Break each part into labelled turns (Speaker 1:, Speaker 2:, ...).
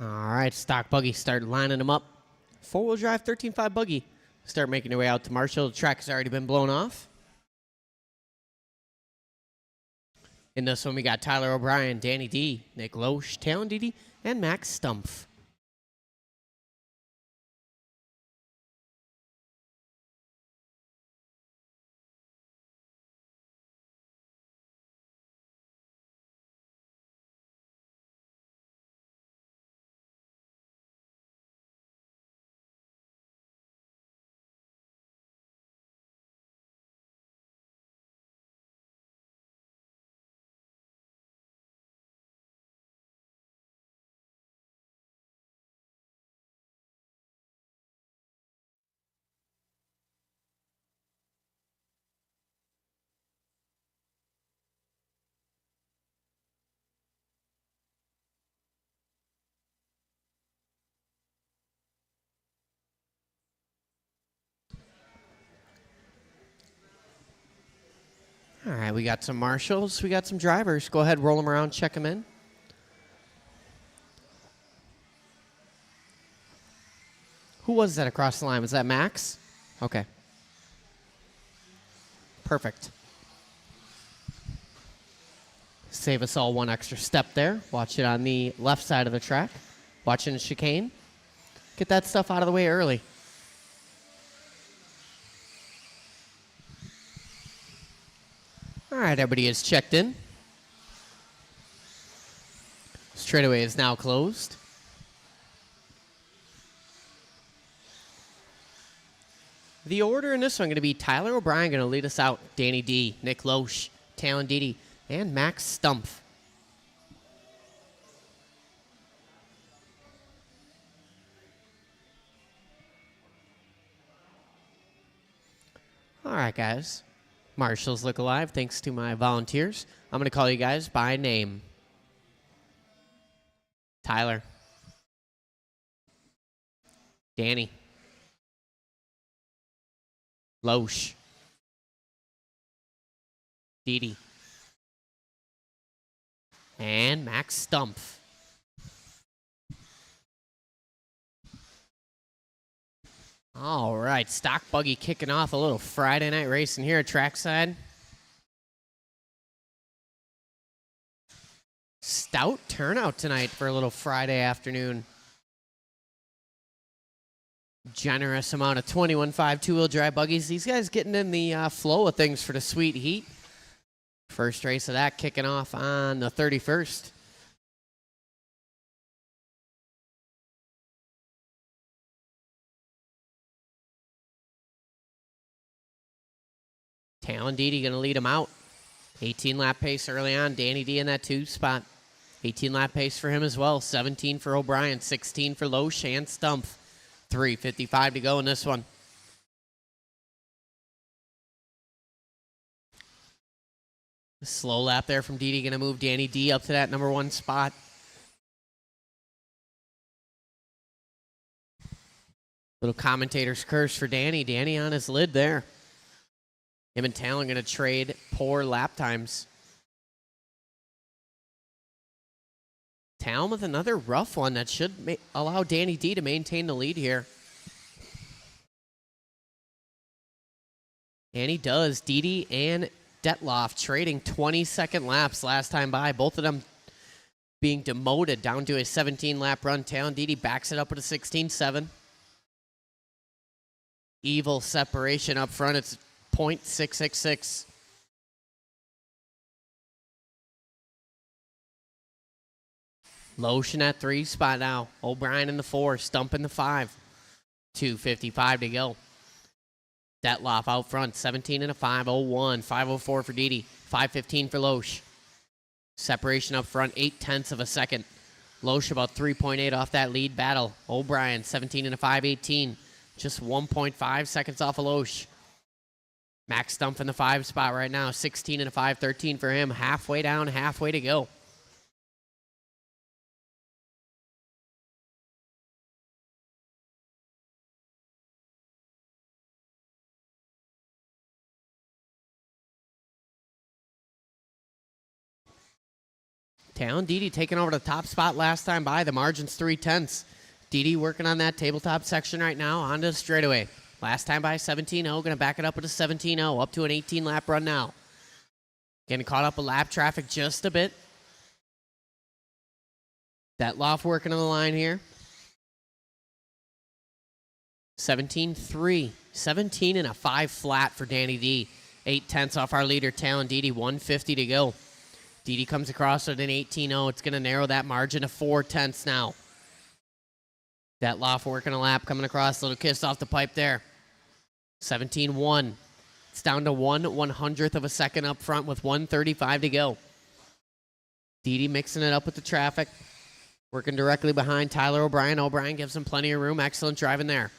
Speaker 1: All right, stock buggy start lining them up. Four-wheel drive 13.5 buggy. Start making their way out to Marshall. The track has already been blown off. In this one, we got Tyler O'Brien, Danny D, Nick Loesch, Talon Didi, and Max Stumpf. All right, we got some marshals. We got some drivers. Go ahead, roll them around, check them in. Who was that across the line? Was that Max? Okay. Perfect. Save us all one extra step there. Watch it on the left side of the track. Watching the chicane. Get that stuff out of the way early. All right, everybody is checked in. Straightaway is now closed. The order in this one going to be Tyler O'Brien going to lead us out. Danny D, Nick Loesch, Talon Didi, and Max Stumpf. All right, guys. Marshals look alive thanks to my volunteers. I'm going to call you guys by name. Tyler. Danny. Loesch. Didi. And Max Stumpf. All right, stock buggy kicking off a little Friday night racing here at Trackside. Stout turnout tonight for a little Friday afternoon. Generous amount of 21.5 two-wheel drive buggies. These guys getting in the flow of things for the sweet heat. First race of that kicking off on the 31st. Talon Didi going to lead him out. 18-lap pace early on. Danny D in that 2 spot. 18-lap pace for him as well. 17 for O'Brien. 16 for Loesch and Stumpf. 3:55 to go in this one. A slow lap there from Didi going to move Danny D up to that number 1 spot. Little commentator's curse for Danny. Danny on his lid there. Him and Talon going to trade poor lap times. Talon with another rough one that should allow Danny D to maintain the lead here. And he does. Didi and Detloff trading 22nd laps last time by. Both of them being demoted down to a 17-lap run. Talon Didi backs it up with a 16.7. Evil separation up front. It's .666. Loesch in that 3 spot now. O'Brien in the 4. Stump in the 5. 2:55 to go. Detloff out front. 17 and a 5:01. 5:04 for Didi. 5:15 for Loesch. Separation up front. 0.8 of a second. Loesch about 3.8 off that lead battle. O'Brien 17 and a 5:18. Just 1.5 seconds off of Loesch. Max Stumpf in the 5 spot right now. 16 and a 5:13 for him. Halfway down, halfway to go. Talon Didi taking over the top spot last time by. The margin's 3/10. Didi working on that tabletop section right now. Onto the straightaway. Last time by 17-0. Going to back it up with a 17-0. Up to an 18-lap run now. Getting caught up with lap traffic just a bit. Detloff working on the line here. 17-3. 17 and a 5 flat for Danny D. 8/10 off our leader, Talon Didi. 150 to go. Didi comes across with an 18-0. It's going to narrow that margin to 4/10 now. Detloff working a lap, coming across. Little kiss off the pipe there. 17-1. It's down to 1/100th of a second up front with 1:35 to go. Didi mixing it up with the traffic. Working directly behind Tyler O'Brien. O'Brien gives him plenty of room. Excellent driving there.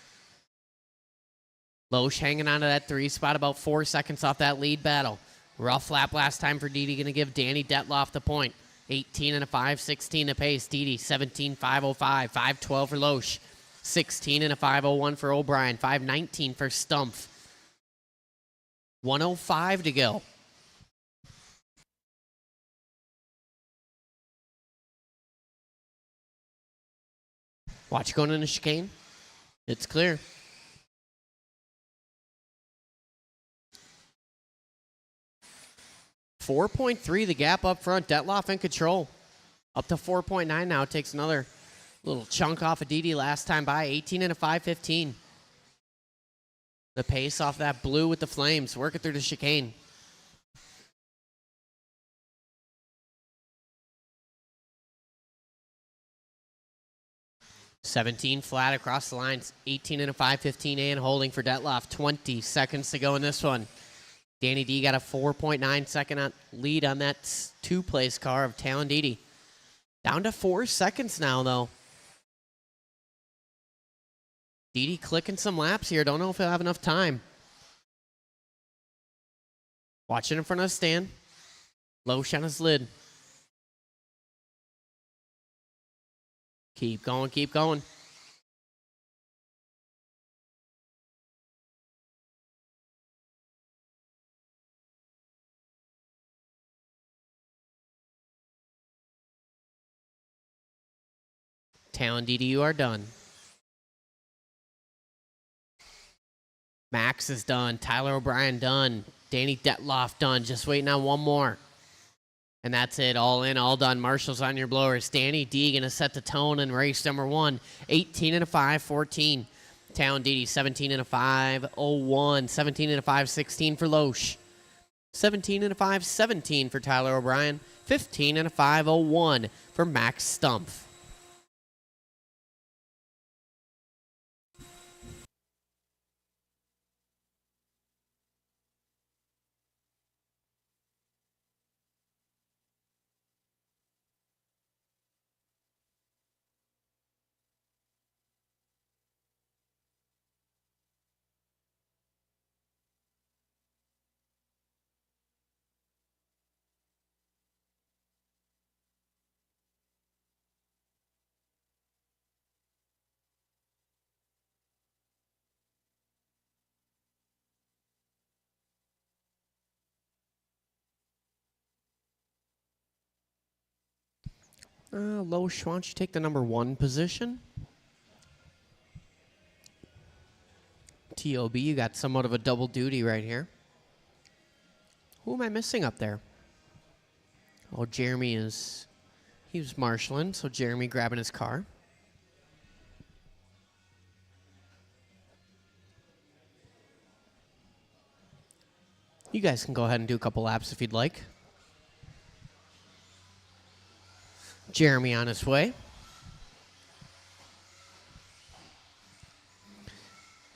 Speaker 1: Loesch hanging on to that 3 spot, about 4 seconds off that lead battle. Rough lap last time for Didi, going to give Danny Detloff the point. 18 and a 5:16 to pace. Didi 17.505, 5:12 for Loesch. 16 and a 5:01 for O'Brien, 5:19 for Stumpf. 1:05 to go. Watch going into chicane. It's clear. .3 the gap up front. Detloff in control. Up to 4.9 now. Takes another little chunk off of Didi last time by. 18 and a 5:15. The pace off that blue with the flames. Working through the chicane. .17 flat across the lines. 18 and a 5:15 and holding for Detloff. 20 seconds to go in this one. Danny D got a 4.9 second lead on that 2-place car of Talon Didi. Down to 4 seconds now, though. Didi clicking some laps here. Don't know if he'll have enough time. Watching in front of the stand. Loesch on his lid. Keep going, keep going. Talon Didi, you are done. Max is done. Tyler O'Brien done. Danny Detloff done. Just waiting on one more. And that's it. All in, all done. Marshall's on your blowers. Danny D going to set the tone in race number 1. 18 and a 5:14. Talon Didi, 17 and a 5:01. 17 and a 5:16 for Loesch. 17 and a 5:17 for Tyler O'Brien. 15 and a 5:01 for Max Stumpf. Loesch, why don't you take the number 1 position? TOB, you got somewhat of a double duty right here. Who am I missing up there? Oh, Jeremy is... He was marshalling, so Jeremy grabbing his car. You guys can go ahead and do a couple laps if you'd like. Jeremy on his way.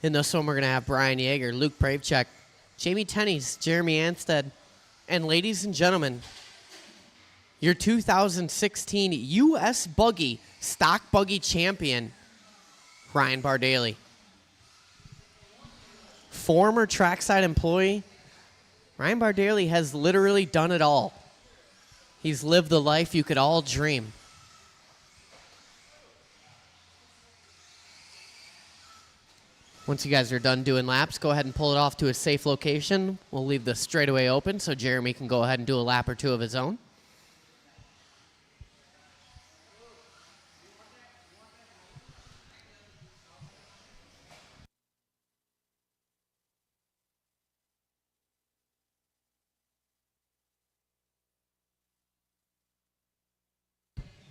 Speaker 1: In this one, we're going to have Brian Yeager, Luke Pravechek, Jamie Tenney's, Jeremy Anstead, and ladies and gentlemen, your 2016 U.S. Buggy Stock Buggy Champion, Ryan Bardaly. Former Trackside employee, Ryan Bardaly has literally done it all. He's lived the life you could all dream. Once you guys are done doing laps, go ahead and pull it off to a safe location. We'll leave the straightaway open so Jeremy can go ahead and do a lap or two of his own.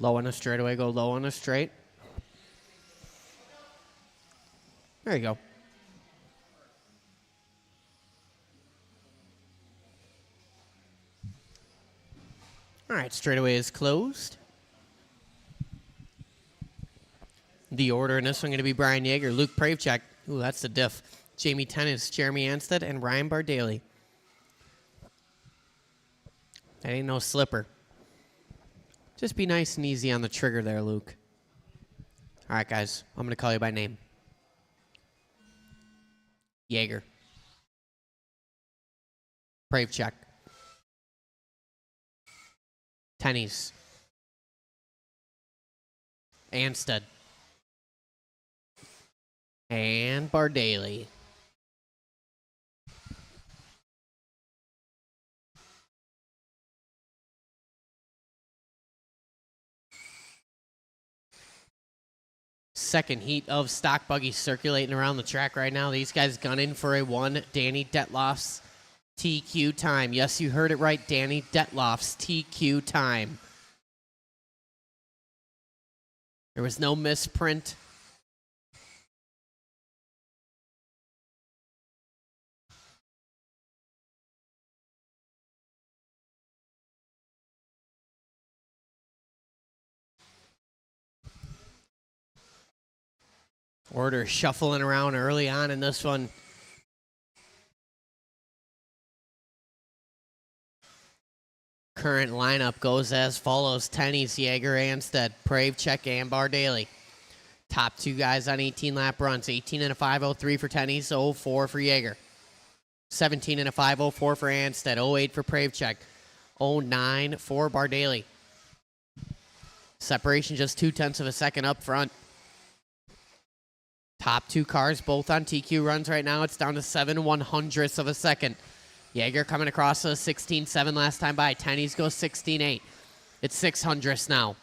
Speaker 1: Low on the straightaway, go low on the straight. There you go. All right, straightaway is closed. The order in this one going to be Brian Yeager, Luke Pravchek. Ooh, that's the diff. Jamie Tennis, Jeremy Anstead, and Ryan Bardaly. That ain't no slipper. Just be nice and easy on the trigger there, Luke. All right, guys, I'm going to call you by name. Yeager. Pravchek. Tennies. Anstead. And Bardaly. Second heat of stock buggies circulating around the track right now. These guys gunning for a 1 Danny Detloff's TQ time. Yes, you heard it right. Danny Detloff's TQ time. There was no misprint. Order shuffling around early on in this one. Current lineup goes as follows. Tennies, Yeager, Anstead, Pravchek, and Bardaly. Top two guys on 18-lap runs. 18 and a 5:03 for Tennies, 04 for Yeager. 17 and a 5:04 for Anstead, 08 for Pravchek, 09 for Bardaly. Separation just 0.2 of a second up front. Top two cars both on TQ runs right now. It's down to 7/100ths of a second. Yeager coming across a 16.7 last time by. Tennies goes 16.8. It's 600ths now.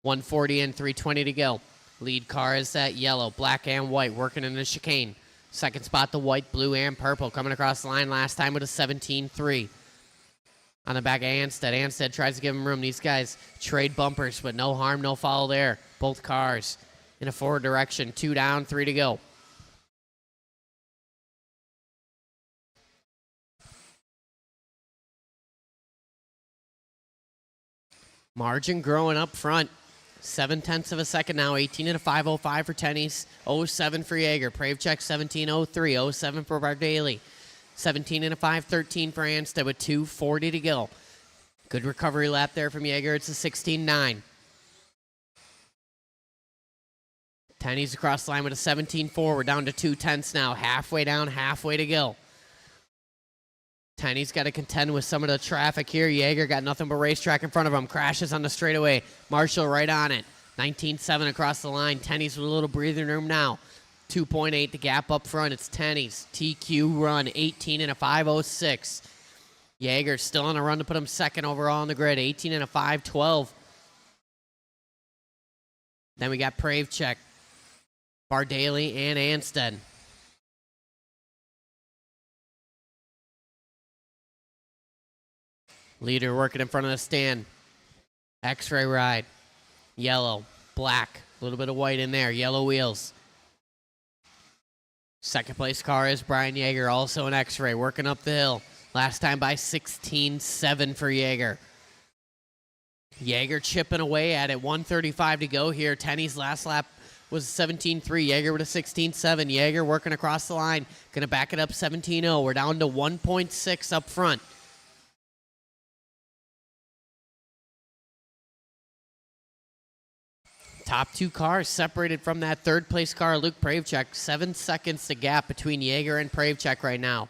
Speaker 1: 140 and 320 to go. Lead car is that yellow, black and white, working in the chicane. Second spot, the white, blue, and purple. Coming across the line last time with a 17.3. On the back of Anstead. Anstead tries to give him room. These guys trade bumpers, but no harm, no foul there. Both cars in a forward direction. 2 down, 3 to go. Margin growing up front. 0.7 of a second now. 18 and a 5:05 for Tennies. 07 for Yeager. Pravchek 17.03. 07 for Bardaly. 17 and a 5:13 for Anstead with 2:40 to go. Good recovery lap there from Yeager. It's a 16.9. Tennies across the line with a 17.4. We're down to 2/10 now. Halfway down, halfway to go. Tennies got to contend with some of the traffic here. Yeager got nothing but racetrack in front of him. Crashes on the straightaway. Marshall right on it. 19.7 across the line. Tennies with a little breathing room now. 2.8 the gap up front. It's Tennies. TQ run. 18 and a 5:06. Yeager still on a run to put him second overall on the grid. 18 and a 5:12. Then we got Pravchek, Bardaly, and Anstead. Leader working in front of the stand. X-ray ride. Yellow, black, a little bit of white in there. Yellow wheels. Second place car is Brian Yeager, also an X-ray, working up the hill. Last time by 16.7 for Yeager. Yeager chipping away at it. 1:35 to go here. Tennies last lap was 17.3. Yeager with a 16.7. Yeager working across the line. Going to back it up 17.0. We're down to 1.6 up front. Top two cars separated from that third place car, Luke Pravchek. 7 seconds the gap between Yeager and Pravchek right now.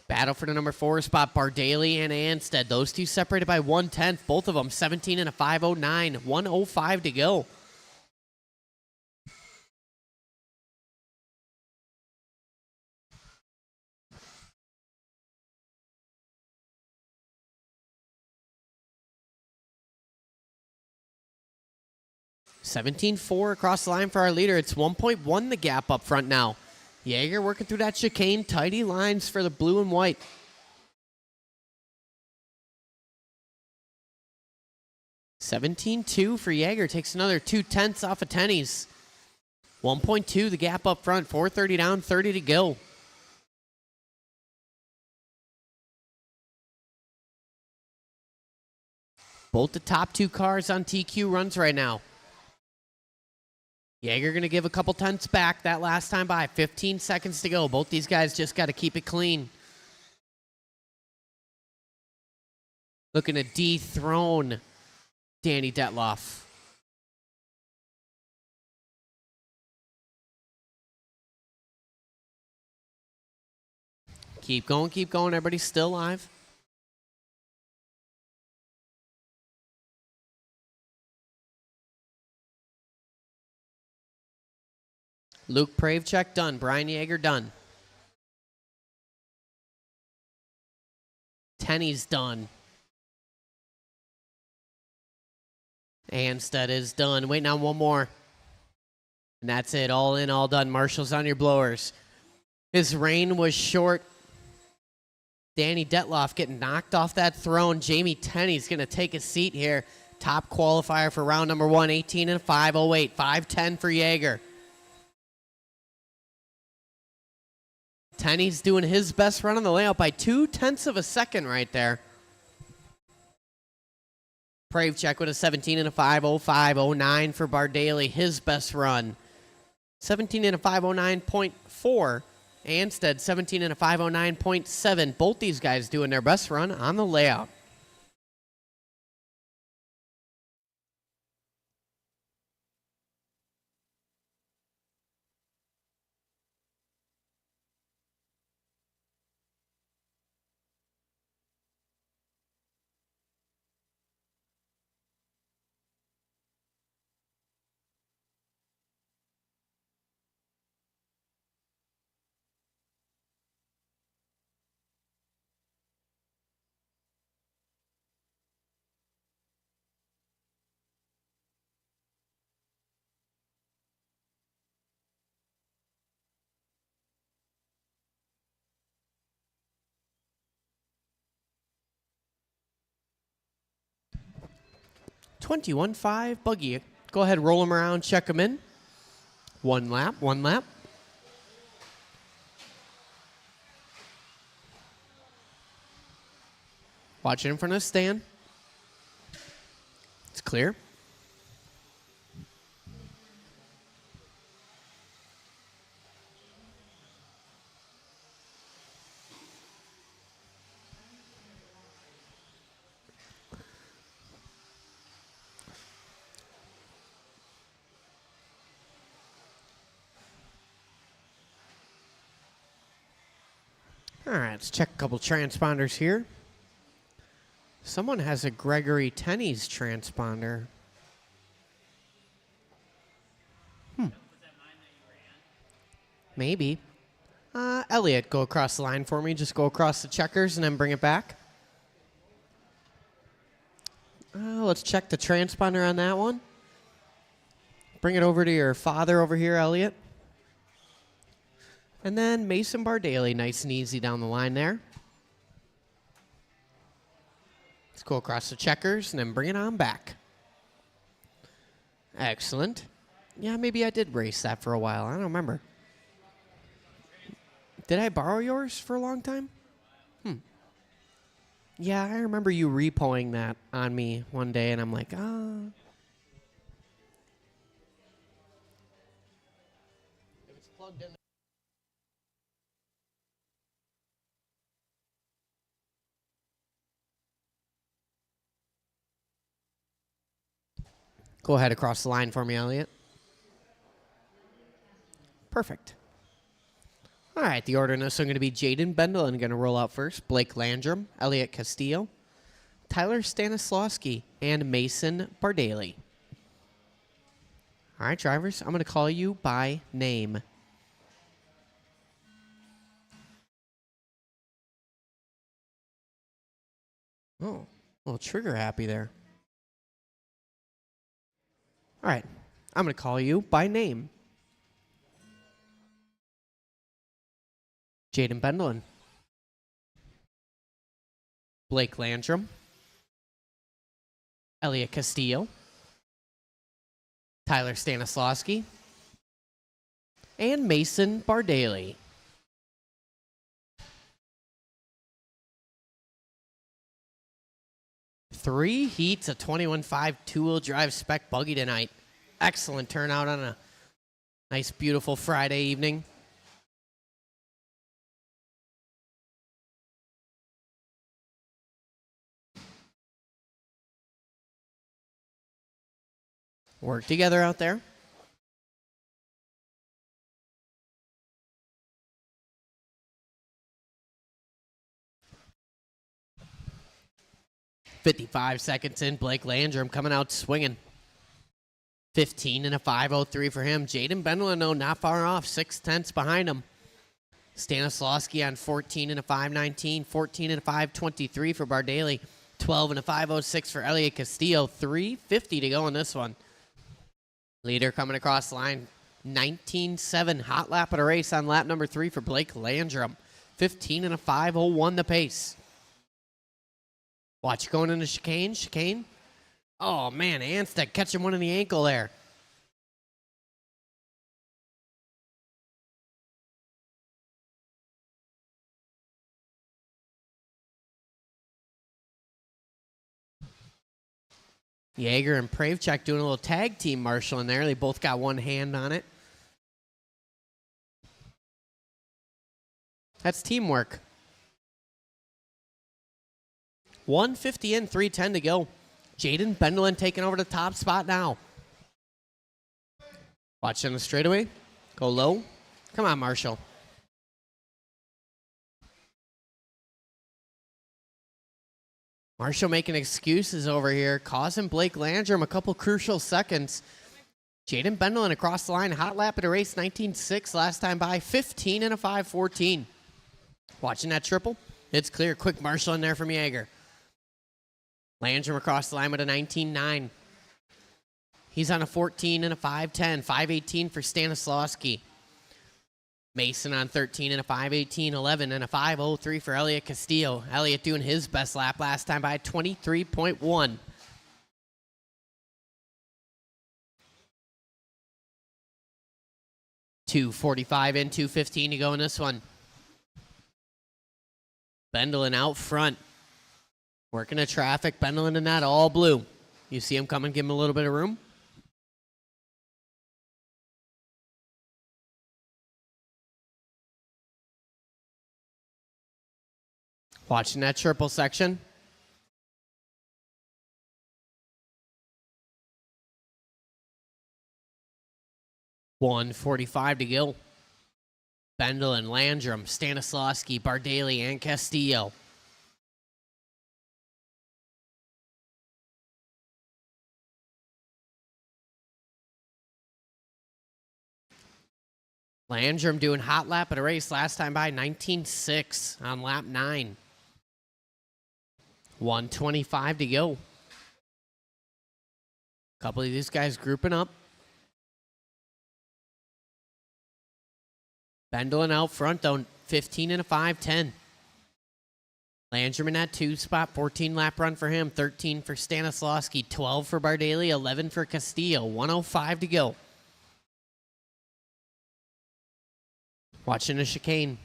Speaker 1: Battle for the number 4 spot, Bardaly and Anstead. Those two separated by 1/10. Both of them 17 and a 5:09. 1:05 to go. $17.4 across the line for our leader. It's 1.1 the gap up front now. Yeager working through that chicane. Tidy lines for the blue and white. 17-2 for Jaeger. Takes another 2/10 off of Tenney's. 1.2 the gap up front. 4:30 down, 30 to go. Both the top two cars on TQ runs right now. Jaeger going to give a couple tenths back that last time by. 15 seconds to go. Both these guys just got to keep it clean. Looking to dethrone Danny Detloff. Keep going, keep going. Everybody's still alive. Luke Pravchek done. Brian Jaeger done. Tenney's done. Anstead is done. Waiting on one more. And that's it. All in, all done. Marshall's on your blowers. His reign was short. Danny Detloff getting knocked off that throne. Jamie Tenney's going to take a seat here. Top qualifier for round number 1. 18 and 5:08. 5:10 for Jaeger. Tenney's doing his best run on the layout by 0.2 of a second right there. Pravchek with a 17 and a 5:05.09 for Bardaly, his best run. 17 and a 5:09.4. Anstead 17 and a 5:09.7. Both these guys doing their best run on the layout. .21.5 buggy. Go ahead, roll them around, check them in. One lap, one lap. Watch it in front of the stand. It's clear. All right, let's check a couple transponders here. Someone has a Gregory Tenney's transponder. Maybe. Elliot, go across the line for me. Just go across the checkers and then bring it back. Let's check the transponder on that one. Bring it over to your father over here, Elliot. And then Mason Bardaly, nice and easy down the line there. Let's go across the checkers and then bring it on back. Excellent. Yeah, maybe I did race that for a while. I don't remember. Did I borrow yours for a long time? Yeah, I remember you repoing that on me one day, and I'm like, ah. If it's plugged in. Go ahead across the line for me, Elliot. Perfect. All right, the order in this one going to be Jaden Bendelin going to roll out first. Blake Landrum, Elliot Castillo, Tyler Stanislawski, and Mason Bardaly. All right, drivers, I'm going to call you by name. Oh, a little trigger happy there. All right, I'm going to call you by name. Jaden Bendelin, Blake Landrum, Elliot Castillo, Tyler Stanislawski, and Mason Bardaly. Three heats of 21.5 two-wheel drive spec buggy tonight. Excellent turnout on a nice, beautiful Friday evening. Work together out there. .55 seconds in, Blake Landrum coming out swinging. 15 and a 5.03 for him. Jaden Bendelino not far off, 6/10 behind him. Stanislawski on 14 and a 5.19, 14 and a 5.23 for Bardaly, 12 and a 5.06 for Elliot Castillo, 3:50 to go in this one. Leader coming across the line, 19.7, hot lap at a race on lap number 3 for Blake Landrum, 15 and a 5.01 the pace. Watch going into chicane. Oh, man, Anstead catching one in the ankle there. Yeager and Pravchek doing a little tag team marshalling there. They both got one hand on it. That's teamwork. 150 in, 3:10 to go. Jaden Bendelin taking over the top spot now. Watch in the straightaway. Go low. Come on, Marshall. Marshall making excuses over here, causing Blake Landrum a couple crucial seconds. Jaden Bendelin across the line, hot lap at a race, 19.6 last time by, 15 and a 5.14. Watching that triple. It's clear. Quick Marshall in there from Yeager. Landrum across the line with a 19.9. He's on a 14 and a 5.10, 5.18 for Stanislawski. Mason on 13 and a 5.18, 11 and a 5.03 for Elliot Castillo. Elliot doing his best lap last time by 23.1. .245 in, 2:15 to go in this one. Bendelin out front. Working the traffic. Bendelin in that all blue. You see him coming, give him a little bit of room. Watching that triple section. .145 to go. Bendelin, Landrum, Stanislawski, Bardaly, and Castillo. Landrum doing hot lap at a race last time by 19.6 on lap 9. 125 to go. Couple of these guys grouping up. Bendelin out front though, 15 and a 5.10. Landrum in that 2 spot, 14 lap run for him, 13 for Stanislawski, 12 for Bardaly, 11 for Castillo, 105 to go. Watching a chicane.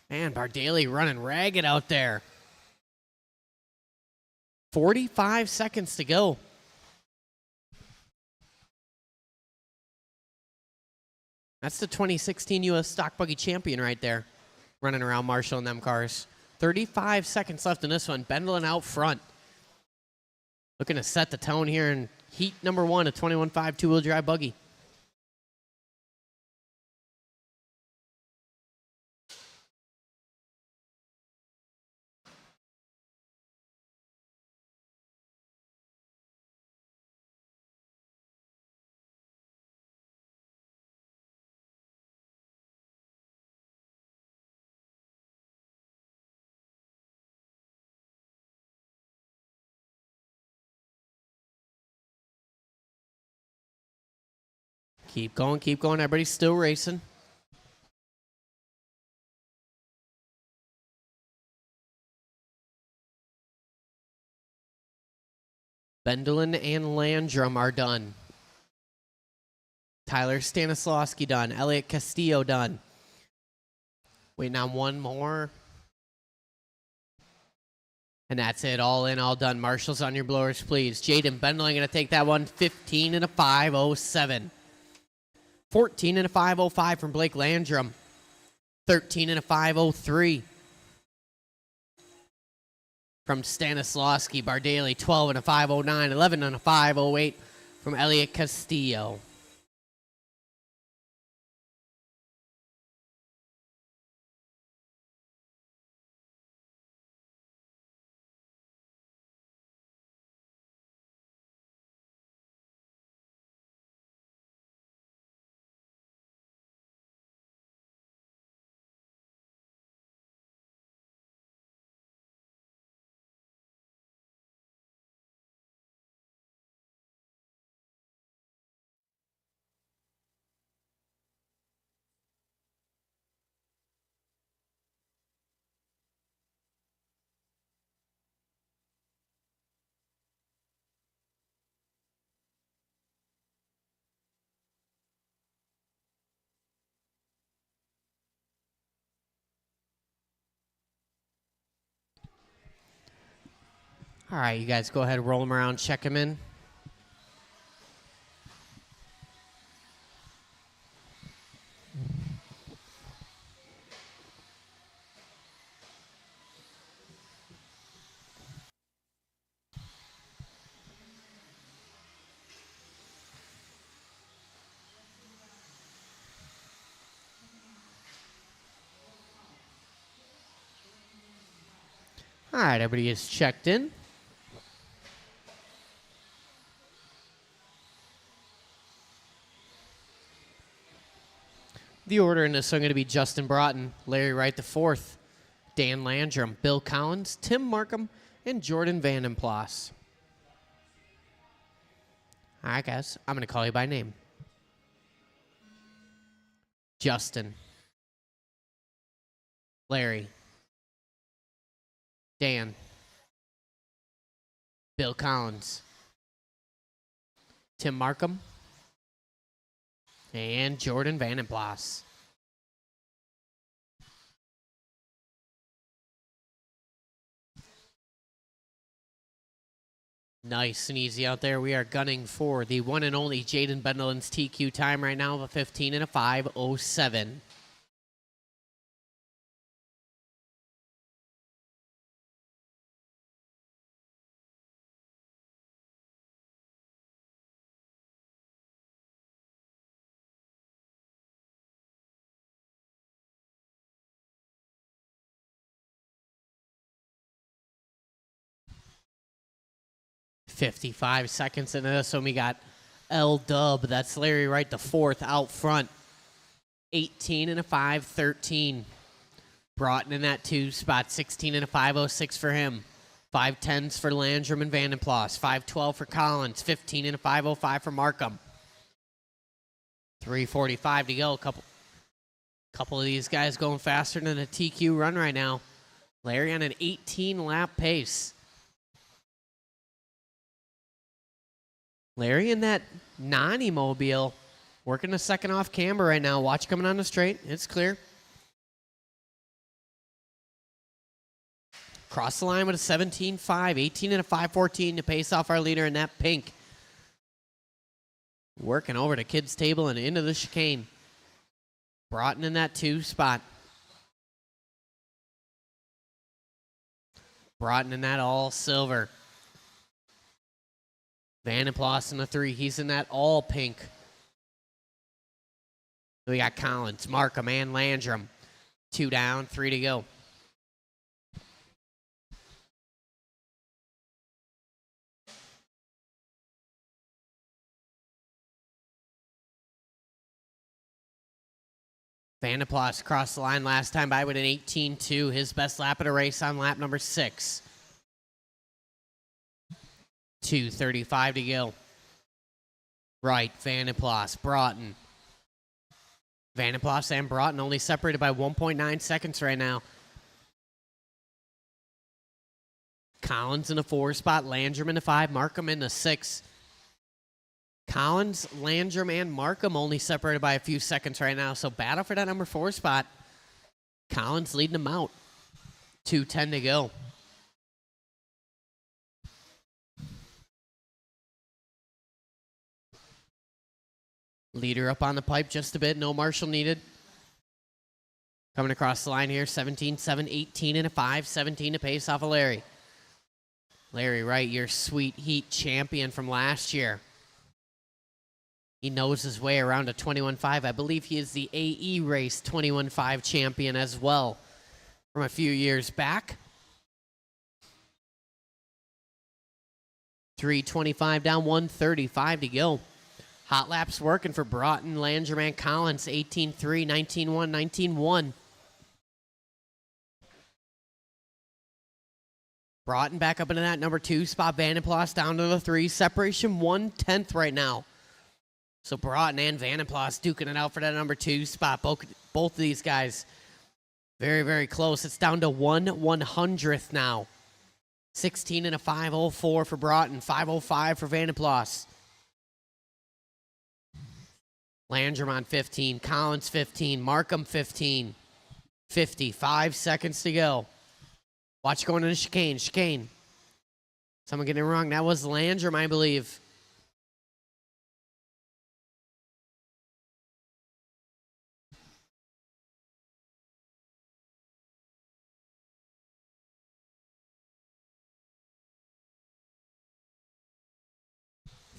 Speaker 1: Man, Bardaly running ragged out there. 45 seconds to go. That's the 2016 U.S. Stock Buggy champion right there, running around Marshall in them cars. 35 seconds left in this one. Bendelin out front. Looking to set the tone here in heat number 1 of 21.5 two-wheel drive buggy. Keep going, keep going. Everybody's still racing. Bendelin and Landrum are done. Tyler Stanislawski done. Elliot Castillo done. Waiting on one more. And that's it. All in, all done. Marshals on your blowers, please. Jaden Bendeling going to take that one. 15 and a 5.07. 14 and a 5.05 from Blake Landrum. 13 and a 5.03 from Stanislawski. Bardaly, 12 and a 5.09. 11 and a 5.08 from Elliot Castillo. All right, you guys go ahead, roll them around, check them in. All right, everybody is checked in. The order in this one going to be Justin Broughton, Larry Wright the fourth, Dan Landrum, Bill Collins, Tim Markham, and Jordan Vandenplas. All right, guys, I'm going to call you by name. Justin, Larry, Dan, Bill Collins, Tim Markham, and Jordan Vandenplas. Nice and easy out there. We are gunning for the one and only Jaden Bendelin's TQ time right now of a 15 and a 5.07. .55 seconds into this one. We got L Dub. That's Larry Wright the fourth out front. 18 and a 5.13. Broughton in that two spot. 16 and a 5.06 for him. 5.10s for Landrum and Vandenplas. 5.12 for Collins. 15 and a 5.05 for Markham. 3:45 to go. Couple of these guys going faster than a TQ run right now. Larry on an 18 lap pace. Larry in that non-mobile, working a second off camber right now. Watch coming on the straight. It's clear. Cross the line with a 17.5, 18 and a 5.14 to pace off our leader in that pink. Working over to kids' table and into the chicane. Broughton in that two spot. Broughton in that all silver. Vandenplas in the three. He's in that all pink. We got Collins, Markham, and Landrum. 2 down, 3 to go. Vandenplas crossed the line last time by with an 18.2. His best lap of the race on lap number 6. 2:35 to go. Wright, Vandenplas, Broughton. Vandenplas and Broughton only separated by 1.9 seconds right now. Collins in the 4 spot. Landrum in the 5. Markham in the 6. Collins, Landrum, and Markham only separated by a few seconds right now. So battle for that number 4 spot. Collins leading them out. 2:10 to go. Leader up on the pipe just a bit. No marshal needed. Coming across the line here. 17-7, 18 and a 5. 17 to pace off of Larry. Larry Wright, your sweet heat champion from last year. He knows his way around a 21.5. I believe he is the AE race 21.5 champion as well from a few years back. 3:25 down, 1:35 to go. Hot laps working for Broughton, Landrum, and Collins. 18-3, 19-1, 19-1. Broughton back up into that number 2 spot. Vandenplas down to the 3. Separation 1/10 right now. So Broughton and Vandenplas duking it out for that number 2 spot. Both of these guys very, very close. It's down to 1/100th now. 16 and a 5:04 for Broughton. 5:05 for Vandenplas. Landrum on 15. Collins 15. Markham 15. 55 seconds to go. Watch going into chicane. Chicane. Someone getting it wrong. That was Landrum, I believe.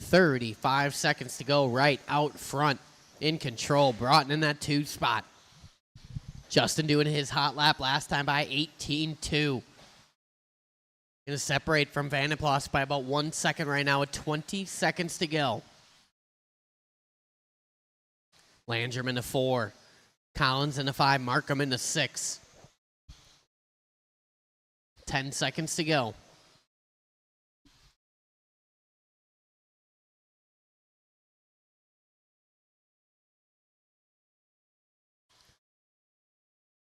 Speaker 1: $35 seconds to go right out front. In control. Broughton in that 2 spot. Justin doing his hot lap last time by 18-2. Going to separate from Vandenplas by about 1 second right now with 20 seconds to go. Landrum in the 4. Collins in the 5. Markham in the 6. 10 seconds to go.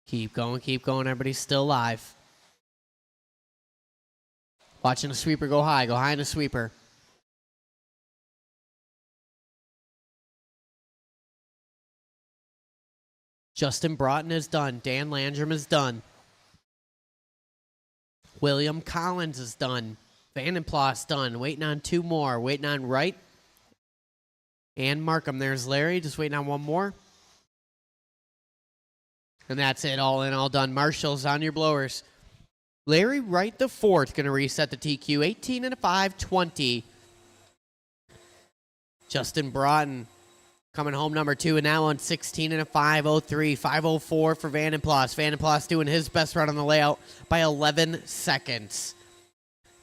Speaker 1: Keep going, keep going. Everybody's still alive. Watching the sweeper go high. Go high in the sweeper. Justin Broughton is done. Dan Landrum is done. William Collins is done. Vandenplas done. Waiting on 2 more. Waiting on Wright and Markham. There's Larry. Just waiting on 1 more. And that's it. All in, all done. Marshals on your blowers. Larry Wright the 4th going to reset the TQ. 18 and a 5, 20. Justin Broughton coming home number 2 and now on 16 and a 5:03. 5:04 for Vandenplas. Vandenplas doing his best run on the layout by 11 seconds.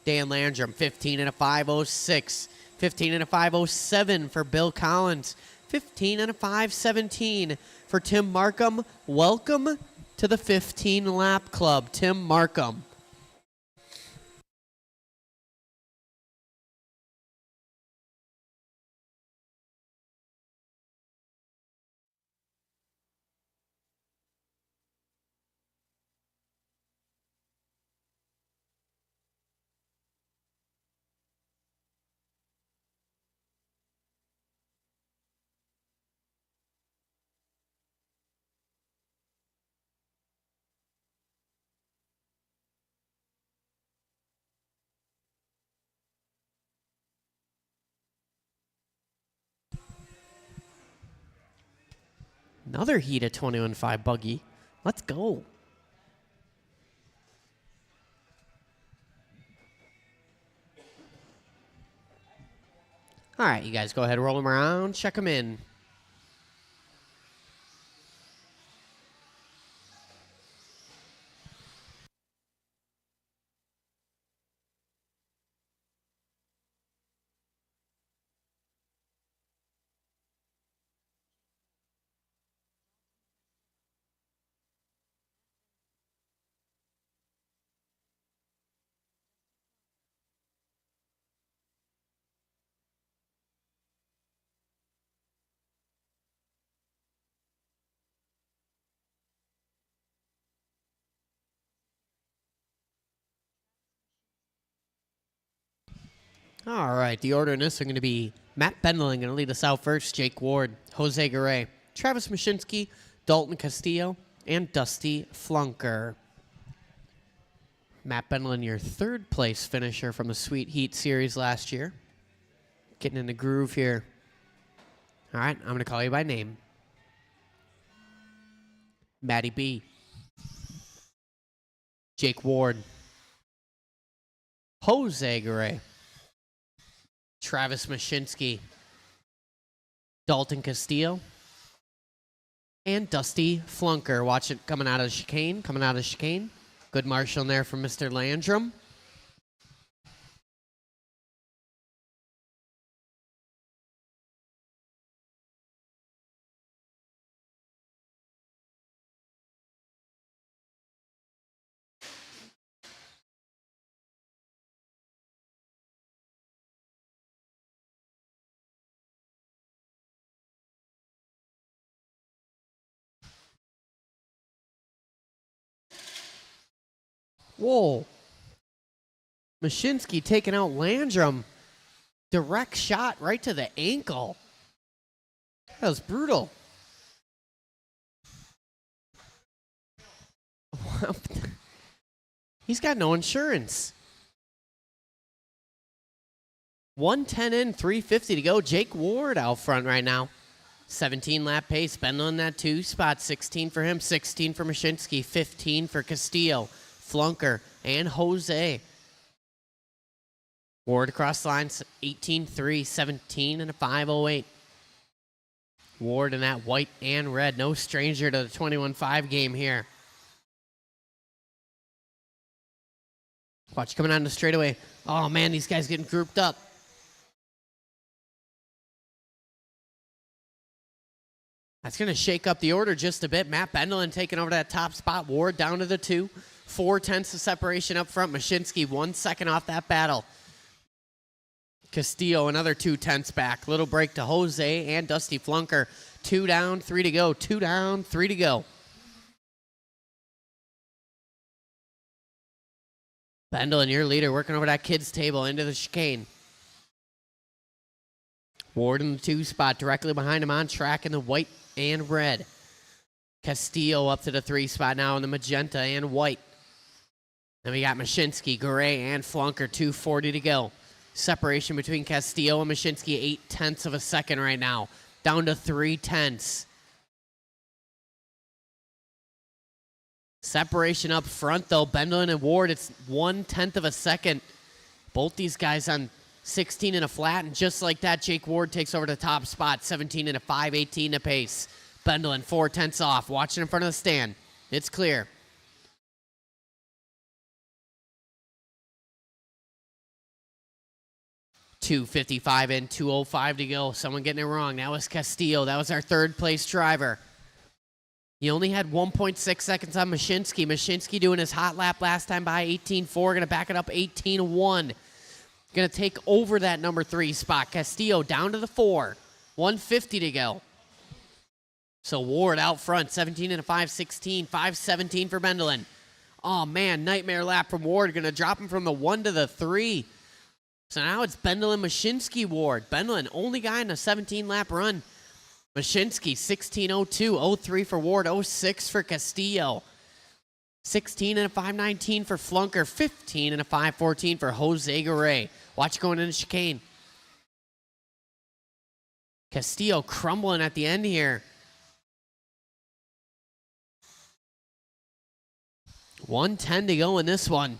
Speaker 1: Dan Landrum 15 and a 5:06. 15 and a 5:07 for Bill Collins. 15 and a 5:17 for Tim Markham. Welcome to the 15 lap club, Tim Markham. Another heat at 21.5 buggy. Let's go. All right, you guys go ahead, roll them around, check them in. All right, the order in this are going to be Matt Bendling going to lead us out first, Jake Ward, Jose Garay, Travis Mashinsky, Dalton Castillo, and Dusty Flunker. Matt Bendling, your third place finisher from the Sweet Heat Series last year. Getting in the groove here. All right, I'm going to call you by name. Matty B. Jake Ward. Jose Garay. Travis Mashinsky. Dalton Castillo. And Dusty Flunker. Watch it coming out of the chicane. Good marshal in there from Mr. Landrum. Whoa. Mashinsky taking out Landrum. Direct shot right to the ankle. That was brutal. He's got no insurance. 110 in, 350 to go. Jake Ward out front right now. 17 lap pace. Bendling that 2 spot. 16 for him. 16 for Mashinsky. 15 for Castillo, Flunker, and Jose. Ward across the line. 18-3, 17 and a 5:08. Ward in that white and red. No stranger to the 21-5 game here. Watch coming on the straightaway. Oh, man, these guys getting grouped up. That's going to shake up the order just a bit. Matt Bendelen taking over that top spot. Ward down to the 2. 4/10 of separation up front. Mashinsky 1 second off that battle. Castillo another 2/10 back. Little break to Jose and Dusty Flunker. 2 down, 3 to go. 2 down, 3 to go. Bendelen, your leader, working over that kids table into the chicane. Ward in the 2 spot, directly behind him on track in the white and red. Castillo up to the 3 spot now in the magenta and white. Then we got Mashinsky, Garay, and Flunker, 2:40 to go. Separation between Castillo and Mashinsky, 0.8 of a second right now. Down to 0.3. Separation up front, though. Bendelen and Ward, it's 0.1 of a second. Both these guys on 16 and a flat, and just like that, Jake Ward takes over the top spot. 17 and a 5, 18 to pace. Bendelen 4/10 off, watching in front of the stand. It's clear. .255 in, 2:05 to go. Someone getting it wrong. That was Castillo. That was our third place driver. He only had 1.6 seconds on Mashinsky. Mashinsky doing his hot lap last time by 18.4. Going to back it up 18.1. Going to take over that number 3 spot. Castillo down to the 4. 150 to go. So Ward out front. 17 and a 5.16. 5.17 for Bendelen. Oh, man. Nightmare lap from Ward. Going to drop him from the 1 to the 3. So now it's Bendelen, Mashinsky, Ward. Bendelen, only guy in a 17-lap run. Mashinsky, 16.02, 0.3 for Ward, 0.6 for Castillo. 16 and a 5.19 for Flunker, 15 and a 5.14 for Jose Garay. Watch going into chicane. Castillo crumbling at the end here. 1:10 to go in this one.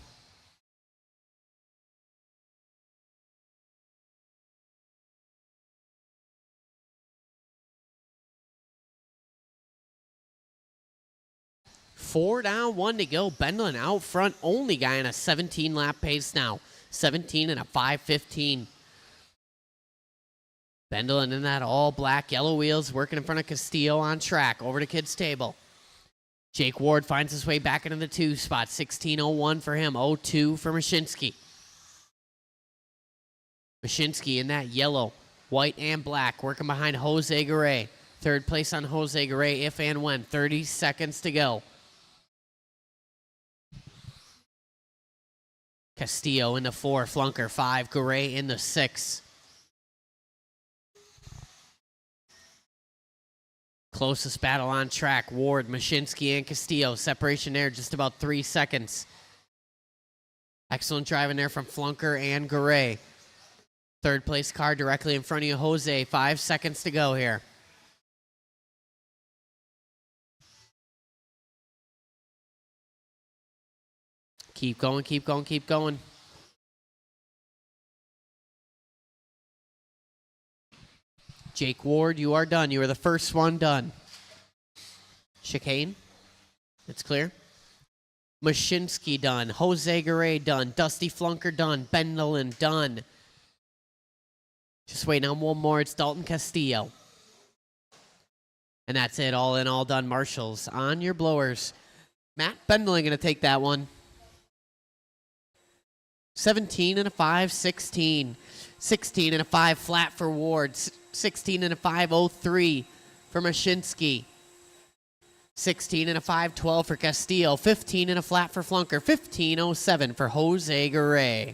Speaker 1: Four down, 1 to go. Bendelen out front, only guy in a 17-lap pace now. 17 and a 5.15. Bendelen in that all black, yellow wheels, working in front of Castillo on track. Over to kids' table. Jake Ward finds his way back into the 2 spot. 16.01 for him, 0.2 for Mashinsky. Mashinsky in that yellow, white, and black, working behind Jose Garay. Third place on Jose Garay, if and when. 30 seconds to go. Castillo in the 4, Flunker 5, Garay in the 6. Closest battle on track, Ward, Mashinsky, and Castillo. Separation there, just about 3 seconds. Excellent driving there from Flunker and Garay. Third place car directly in front of you, Jose. 5 seconds to go here. Keep going, keep going, keep going. Jake Ward, you are done. You are the first one done. Chicane, it's clear. Mashinsky done. Jose Garay done. Dusty Flunker done. Bendelin done. Just waiting on one more. It's Dalton Castillo. And that's it. All in, all done. Marshals on your blowers. Matt Bendelin going to take that one. 17 and a 5, 16. 16 and a 5 flat for Ward. 16 and a 5.03 for Mashinsky. 16 and a 5.12 for Castillo. 15 and a flat for Flunker. 15.07 for Jose Garay.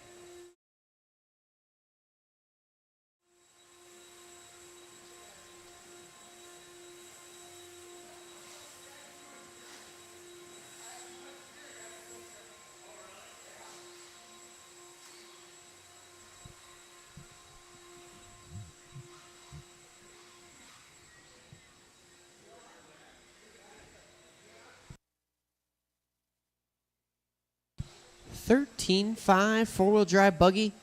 Speaker 1: $13.5 four-wheel drive buggy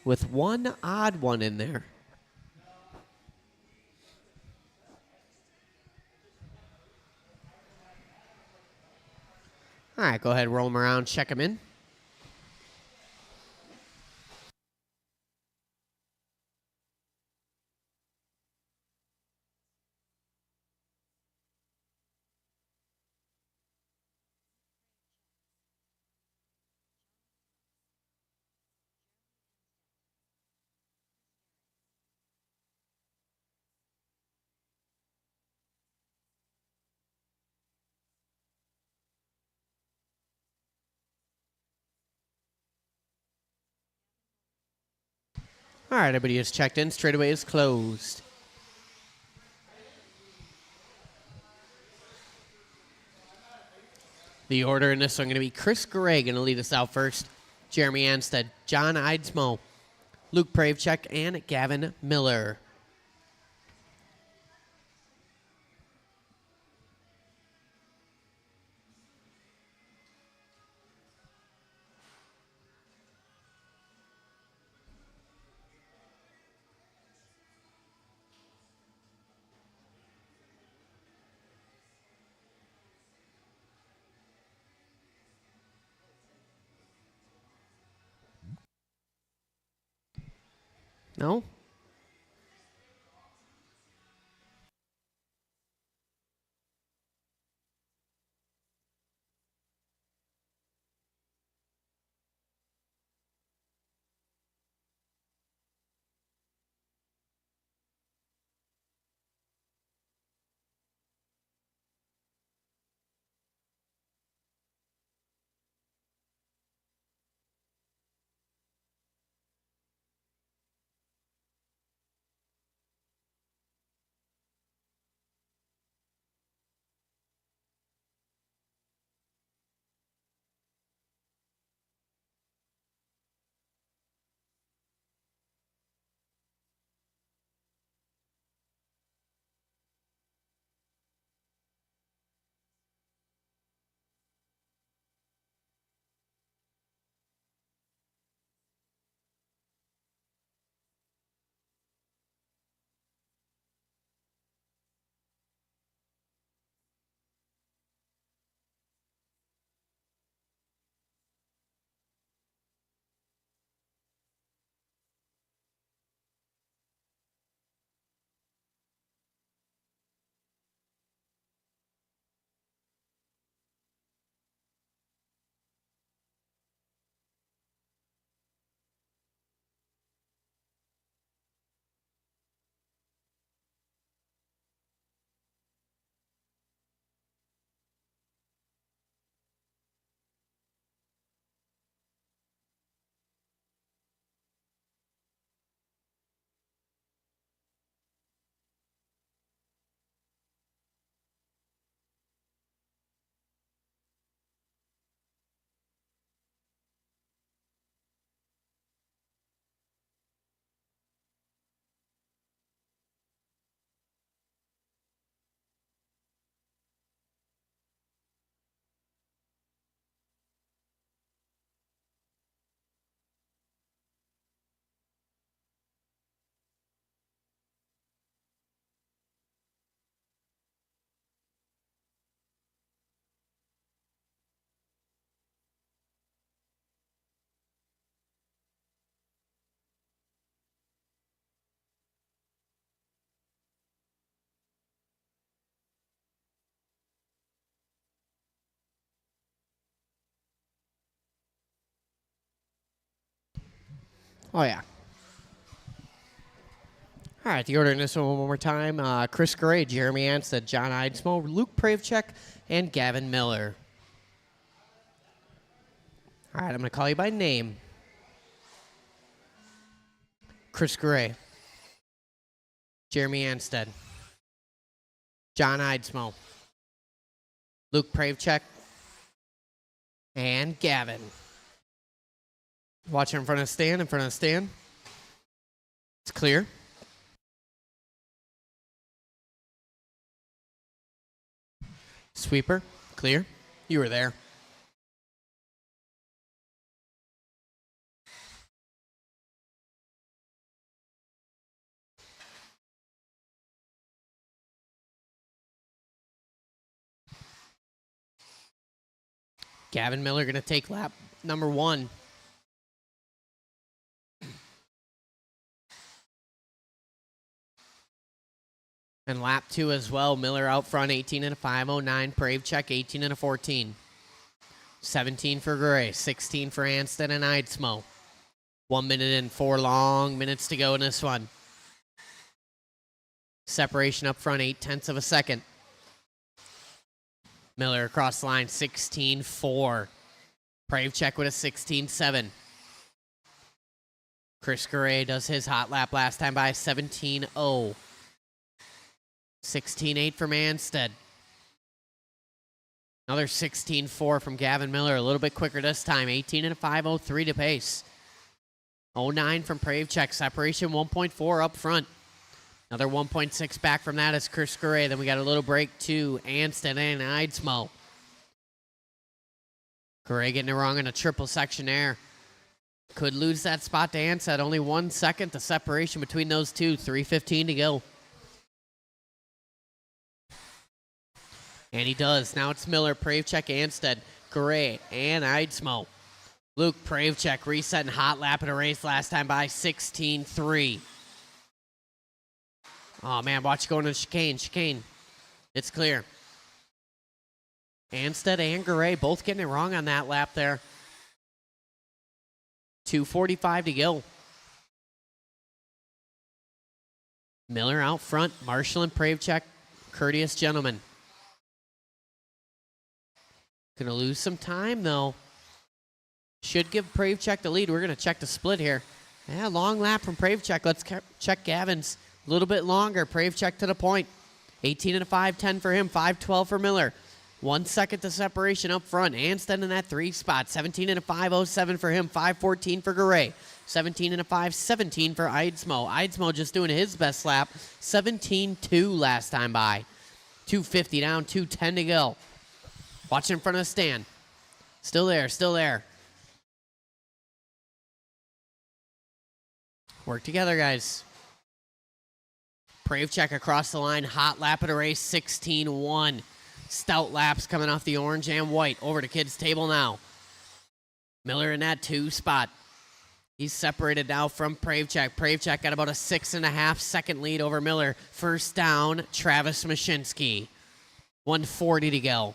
Speaker 1: with one odd one in there. All right, go ahead, roll them around, check them in. All right, everybody is checked in. Straightaway is closed. The order in this one going to be Chris Garay going to lead us out first. Jeremy Anstead, John Eidsmo, Luke Pravchek, and Gavin Miller. No? Oh, yeah. All right, the order in this one more time. Chris Gray, Jeremy Anstead, John Eidsmo, Luke Pravchek, and Gavin Miller. All right, I'm going to call you by name. Chris Gray, Jeremy Anstead, John Eidsmo, Luke Pravchek, and Gavin. Watch in front of the stand, It's clear. Sweeper, clear. You were there. Gavin Miller going to take lap number 1. And lap 2 as well. Miller out front, 18 and a 5:09. Pravchek, 18 and a 14. 17 for Gray, 16 for Anstead and Eidsmo. 1 minute and 4 long minutes to go in this one. Separation up front, 0.8 of a second. Miller across the line, 16-4. Pravchek with a 16-7. Chris Gray does his hot lap last time by 17-0. 16-8 from Anstead. Another 16-4 from Gavin Miller. A little bit quicker this time. 18 and a 5:03 to pace. 0.9 from Pravchek. Separation 1.4 up front. Another 1.6 back from that is Chris Gray. Then we got a little break to Anstead and Eidsmo. Gray getting it wrong in a triple section there. Could lose that spot to Anstead. Only 1 second. The separation between those two. 3:15 to go. And he does. Now it's Miller, Pravchek, Anstead, Gray, and Eidsmo. Luke Pravchek resetting hot lap in a race last time by 16-3. Oh, man, watch going to chicane. It's clear. Anstead and Gray both getting it wrong on that lap there. 2:45 to go. Miller out front. Marshall and Pravchek, courteous gentlemen. Gonna lose some time, though. Should give Pravchek the lead. We're gonna check the split here. Yeah, long lap from Pravchek. Let's check Gavin's. A little bit longer. Pravchek to the point. 18 and a 5:10 for him. 5:12 for Miller. 1 second to separation up front. Anstead in that 3 spot. 17 and a 5:07 for him. 5:14 for Gray. 17 and a 5:17 for Eidsmo. Eidsmo just doing his best lap. 17-2 last time by. 2:50 down. 2:10 to go. Watch in front of the stand. Still there. Work together, guys. Pravchek across the line. Hot lap of the race, 16-1. Stout laps coming off the orange and white. Over to kids' table now. Miller in that 2 spot. He's separated now from Pravchek. Pravchek got about a 6.5 second lead over Miller. First down, Travis Mashinsky. 1:40 to go.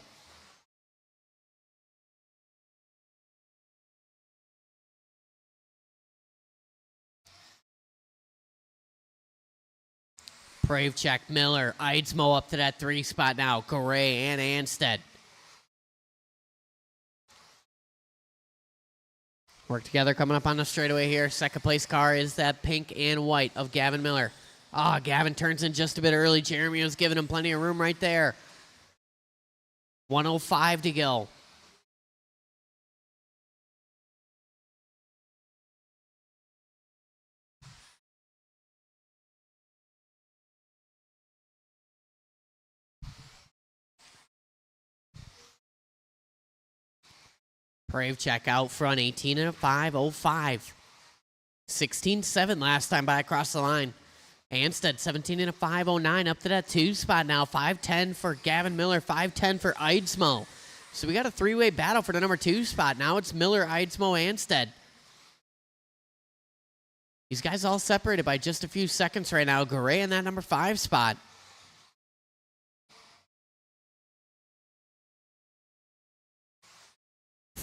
Speaker 1: Pravchek, Miller, Eidsmo up to that 3 spot now. Gray and Anstead. Work together coming up on the straightaway here. Second place car is that pink and white of Gavin Miller. Gavin turns in just a bit early. Jeremy was giving him plenty of room right there. 1:05 to go. Pravchek out front, 18 and a 5:05. 16-7 last time by across the line. Anstead, 17 and a 5:09 up to that 2 spot now. 5:10 for Gavin Miller, 5:10 for Eidsmo. So we got a 3-way battle for the number 2 spot. Now it's Miller, Eidsmo, Anstead. These guys all separated by just a few seconds right now. Gray in that number 5 spot.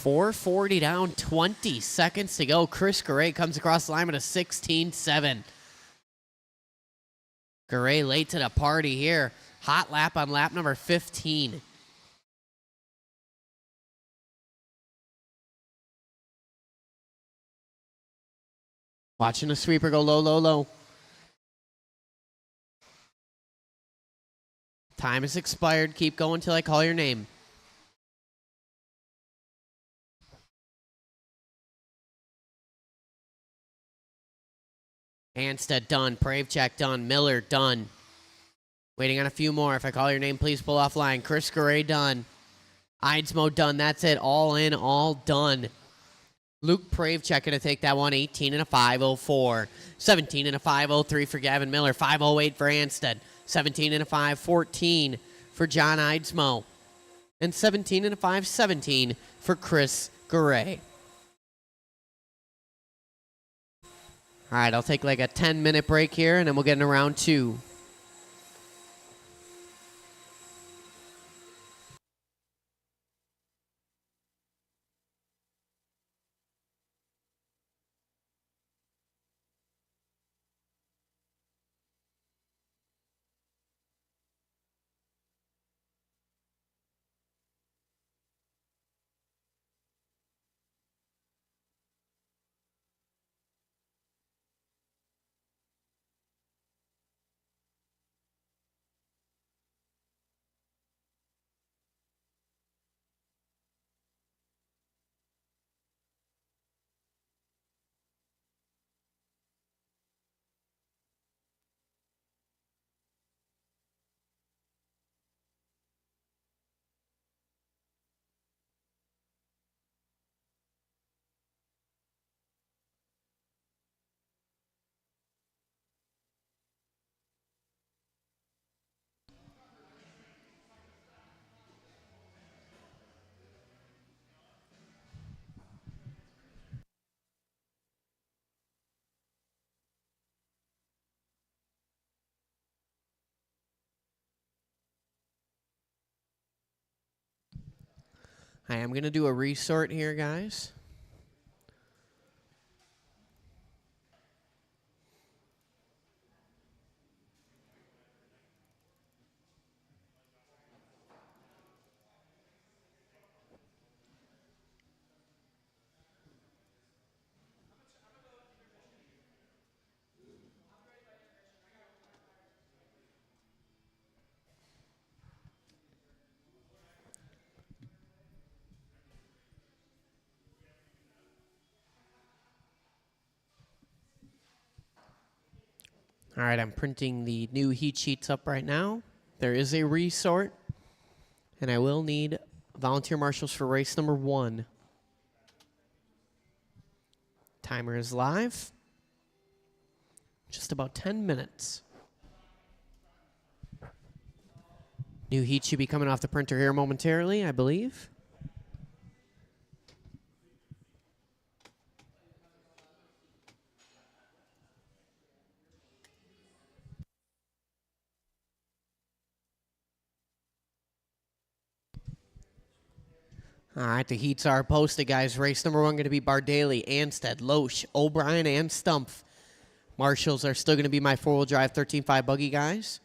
Speaker 1: 440 down, 20 seconds to go. Chris Garay comes across the line with a 16.7. Garay late to the party here. Hot lap on lap number 15. Watching the sweeper go low, low, low. Time has expired. Keep going till I call your name. Anstead done. Pravchak done. Miller done. Waiting on a few more. If I call your name, please pull offline. Chris Garay done. Eidsmo done. That's it. All in, all done. Luke Pravchak going to take that one. 18 and a 5.04. 17 and a 5.03 for Gavin Miller. 5.08 for Anstead. 17 and a 5.14 for John Eidsmo. And 17 and a 5.17 for Chris Garay. All right, I'll take like a 10-minute break here, and then we'll get into round two. I am going to do a resort here, guys. All right, I'm printing the new heat sheets up right now. There is a resort, and I will need volunteer marshals for race number 1. Timer is live. Just about 10 minutes. New heat should be coming off the printer here momentarily, I believe. All right, the heats are posted, guys. Race number 1 going to be Bardaly, Anstead, Loesch, O'Brien, and Stumpf. Marshals are still going to be my 4-wheel drive 13.5 buggy, guys.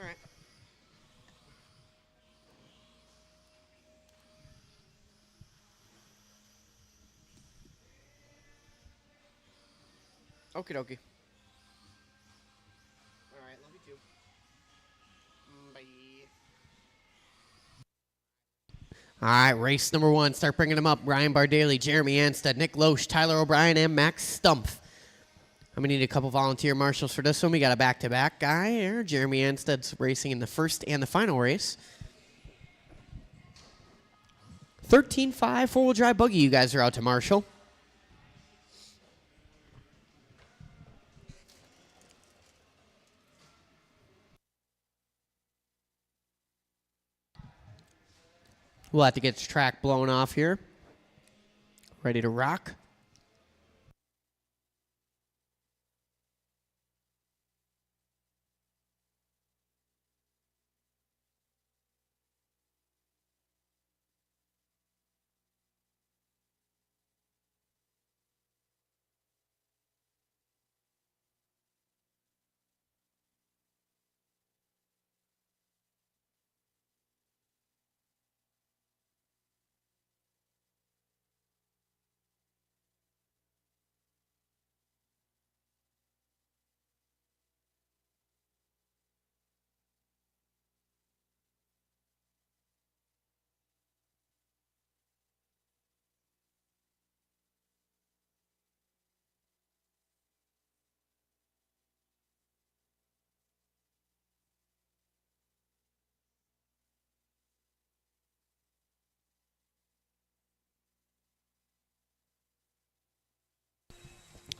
Speaker 1: All right. Okie dokie. All right, love you too. Bye. All right, race number 1. Start bringing them up. Ryan Bardaly, Jeremy Anstead, Nick Loesch, Tyler O'Brien, and Max Stumpf. I'm going to need a couple volunteer marshals for this one. We got a back-to-back guy here. Jeremy Anstead's racing in the first and the final race. 13.5 four-wheel drive buggy you guys are out to marshal. We'll have to get the track blown off here. Ready to rock.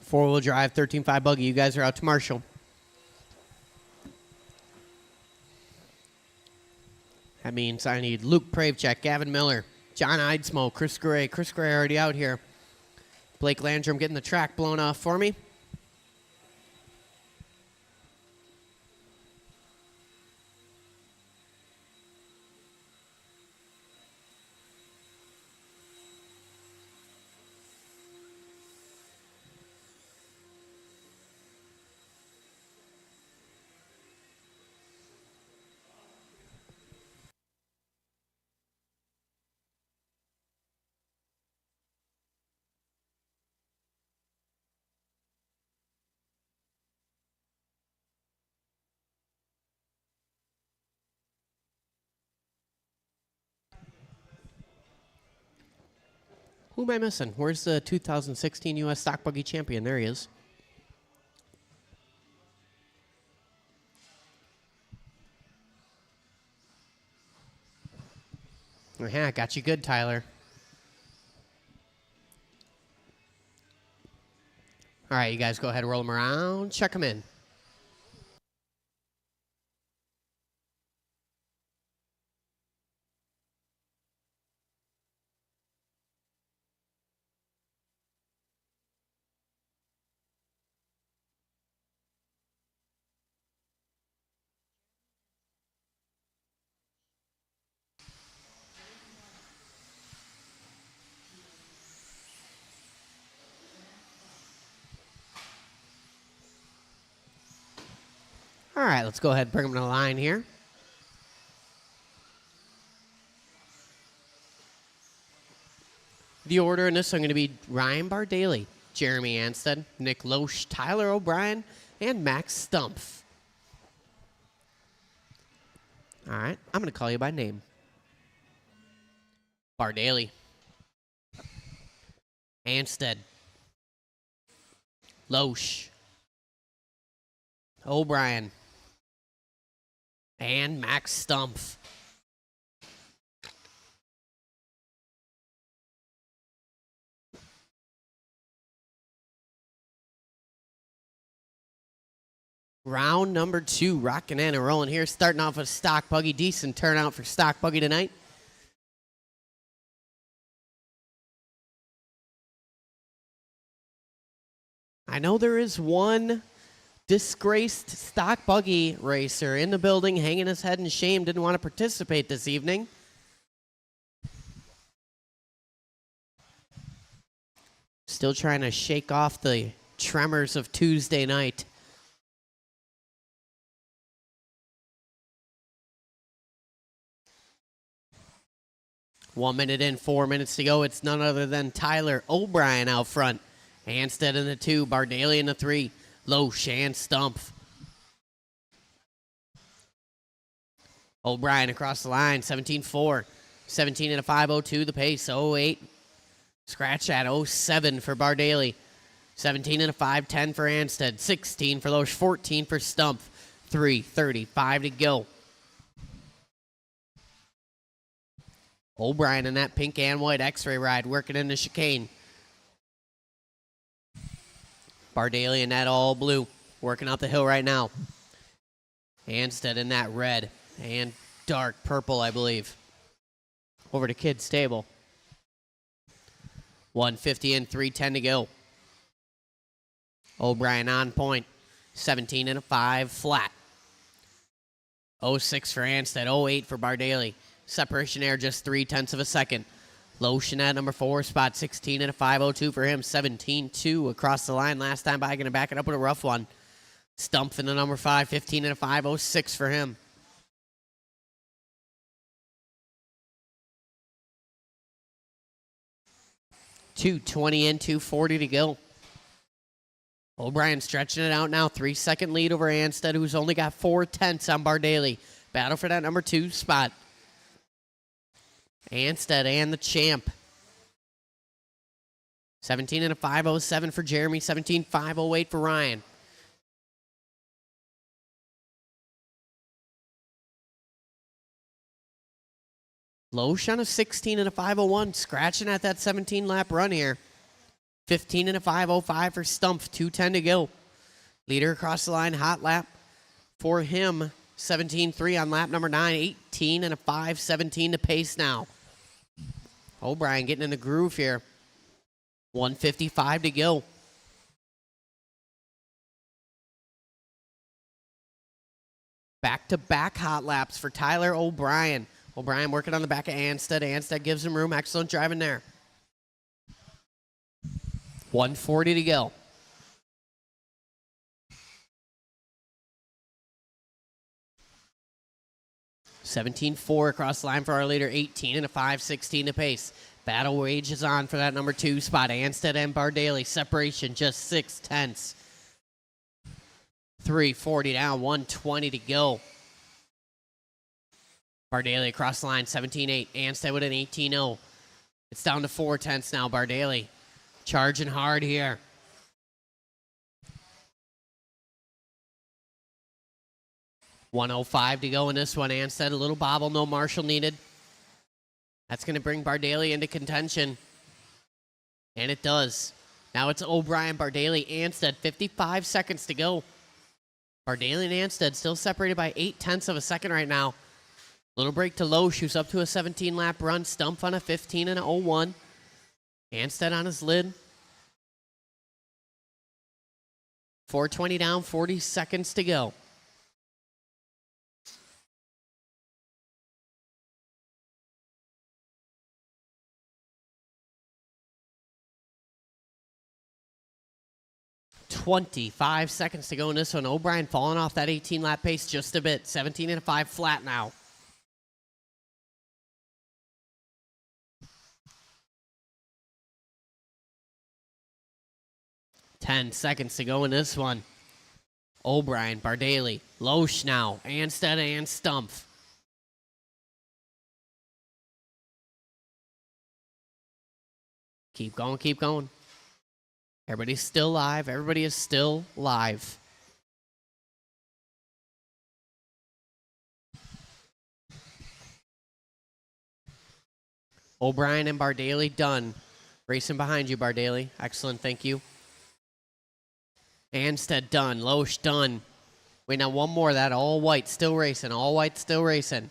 Speaker 1: Four-wheel drive, 13.5 buggy. You guys are out to marshal. That means I need Luke Pravechek, Gavin Miller, John Eidsmo, Chris Gray. Chris Gray already out here. Blake Landrum getting the track blown off for me. Who am I missing? Where's the 2016 U.S. Stock Buggy Champion? There he is. Yeah, got you good, Tyler. All right, you guys go ahead and roll them around. Check them in. All right, let's go ahead and bring them to the line here. The order in this, I'm going to be Ryan Bardaly, Jeremy Anstead, Nick Loesch, Tyler O'Brien, and Max Stumpf. All right, I'm going to call you by name. Bardaly, Anstead, Loesch, O'Brien, and Max Stumpf. Round number 2, rocking in and rolling here. Starting off with stock buggy. Decent turnout for stock buggy tonight. I know there is one disgraced stock buggy racer in the building, hanging his head in shame, didn't want to participate this evening. Still trying to shake off the tremors of Tuesday night. 1 minute in, 4 minutes to go. It's none other than Tyler O'Brien out front. Anstead in the 2, Bardaly in the 3, Loesch and Stumpf. O'Brien across the line, 17-4. 17 and a 5.02 the pace, 08. Scratch at 07 for Bardaly. 17 and a 5.10 for Anstead. 16 for Loesch, 14 for Stumpf. 3:35 to go. O'Brien in that pink and white X-ray ride, working in the chicane. Bardaly in that all blue, working up the hill right now. Anstead in that red and dark purple, I believe. Over to Kids Table. 150 and 3:10 to go. O'Brien on point. 17 and a 5 flat. 06 for Anstead, 08 for Bardaly. Separation air just 0.3 of a second. Loesch in that number 4 spot, 16 and a 5.02 for him. 17-2 across the line last time by, going to back it up with a rough one. Stumpf in the number 5, 15 and a 5.06 for him. .220 and 240 to go. O'Brien stretching it out now. 3-second lead over Anstead, who's only got 0.4 on Bardaly. Battle for that number 2 spot. Anstead and the champ. 17 and a 5.07 for Jeremy. 17.508 for Ryan. Loesch on a 16 and a 5.01, scratching at that 17-lap run here. 15 and a 5.05 for Stumpf, 2:10 to go. Leader across the line, hot lap for him. 17.3 on lap number 9, 18 and a 5.17 to pace now. O'Brien getting in the groove here. 1:55 to go. Back-to-back hot laps for Tyler O'Brien. O'Brien working on the back of Anstead. Anstead gives him room. Excellent driving there. 1:40 to go. $17.4 across the line for our leader. 18 and a 5.16 to pace. Battle wages on for that number 2 spot. Anstead and Bardaly. Separation just 0.6. 3:40 down. 1:20 to go. Bardaly across the line, 17.8. Anstead with an 18.0. It's down to 0.4 now. Bardaly charging hard here. $105 to go in this one. Anstead, a little bobble, no Marshall needed. That's going to bring Bardaly into contention. And it does. Now it's O'Brien, Bardaly, Anstead. 55 seconds to go. Bardaly and Anstead still separated by 0.8 of a second right now. Little break to Loesch, who's up to a 17-lap run. Stumpf on a 15 and a 0.1. Anstead on his lid. 4:20 down, 40 seconds to go. $25 seconds to go in this one. O'Brien falling off that 18-lap pace just a bit. 17 and a 5 flat now. $10 seconds to go in this one. O'Brien, Bardaly, Loesch now, Anstead and Stumpf. Keep going, keep going. Everybody's still live. Everybody is still live. O'Brien and Bardaly done. Racing behind you, Bardaly. Excellent, thank you. Anstead done. Loesch done. Wait, now one more of that. All white still racing. All white still racing.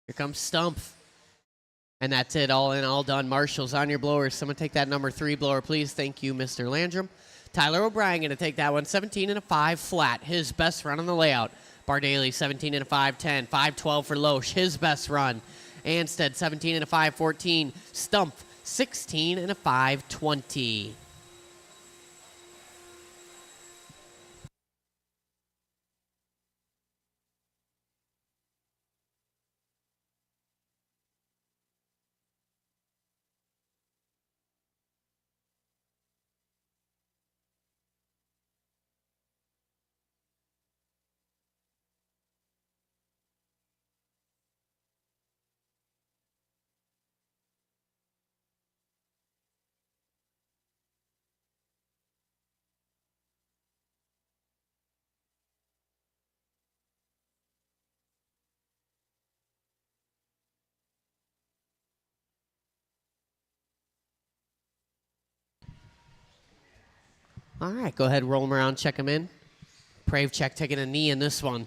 Speaker 1: Here comes Stumpf. And that's it. All in, all done. Marshall's on your blowers. Someone take that number 3 blower, please. Thank you, Mr. Landrum. Tyler O'Brien going to take that one. 17 and a 5 flat. His best run on the layout. Bardaly, 17 and a 5.10. 5.12 for Loesch. His best run. Anstead, 17 and a 5.14. Stumpf, 16 and a 5.20. All right, go ahead, roll him around, check him in. Pravchek taking a knee in this one.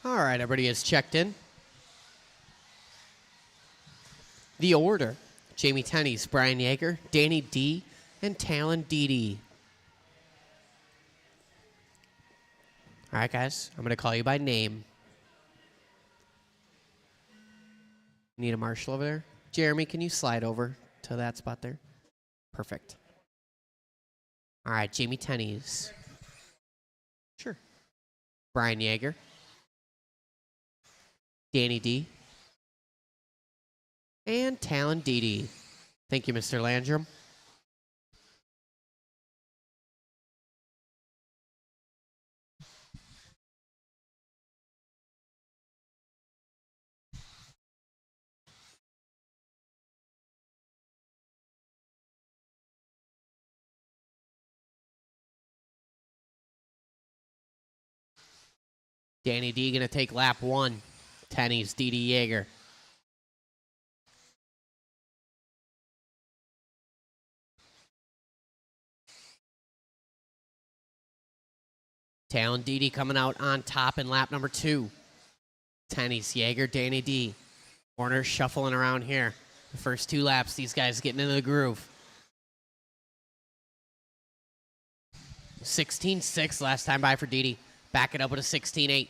Speaker 1: All right, everybody is checked in. The order: Jamie Tenney's, Brian Yeager, Danny D, and Talon Dede. All right, guys, I'm going to call you by name. Need a marshal over there? Jeremy, can you slide over to that spot there? Perfect. All right, Jamie Tenney's. Sure. Brian Yeager. Danny D. And Talon Dede. Thank you, Mr. Landrum. Danny D going to take lap 1. Tenney's Dede Yeager. Talon Dede coming out on top in lap number 2. Tenney's Yeager, Danny D. Warner shuffling around here. The first 2 laps, these guys getting into the groove. 16.6 last time by for Dede. Back it up with a 16.8.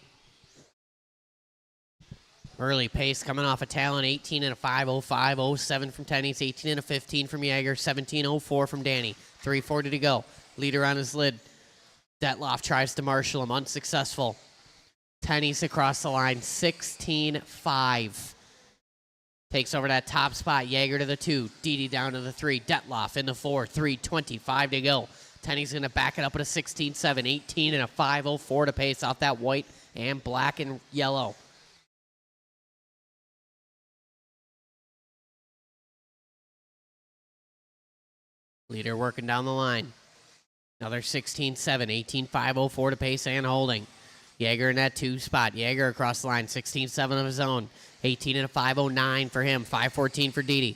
Speaker 1: Early pace coming off of Talon. 18 and a 5.05, 07 from Tenney's, 18 and a 15 from Yeager, 17.04 from Danny. 3:40 to go. Leader on his lid. Detloff tries to marshal him, unsuccessful. Tenney's across the line, 16.5. Takes over that top spot. Yeager to the 2. Dede down to the 3. Detloff in the 4. 3:25 to go. Tenney's going to back it up at a 16.7. 18 and a 5.04 to pace off that white and black and yellow. Leader working down the line. Another 16.7, 18.504 to pace and holding. Yeager in that 2 spot. Yeager across the line, 16.7 of his own. 18 and a 5.09 for him, 5.14 for Dede.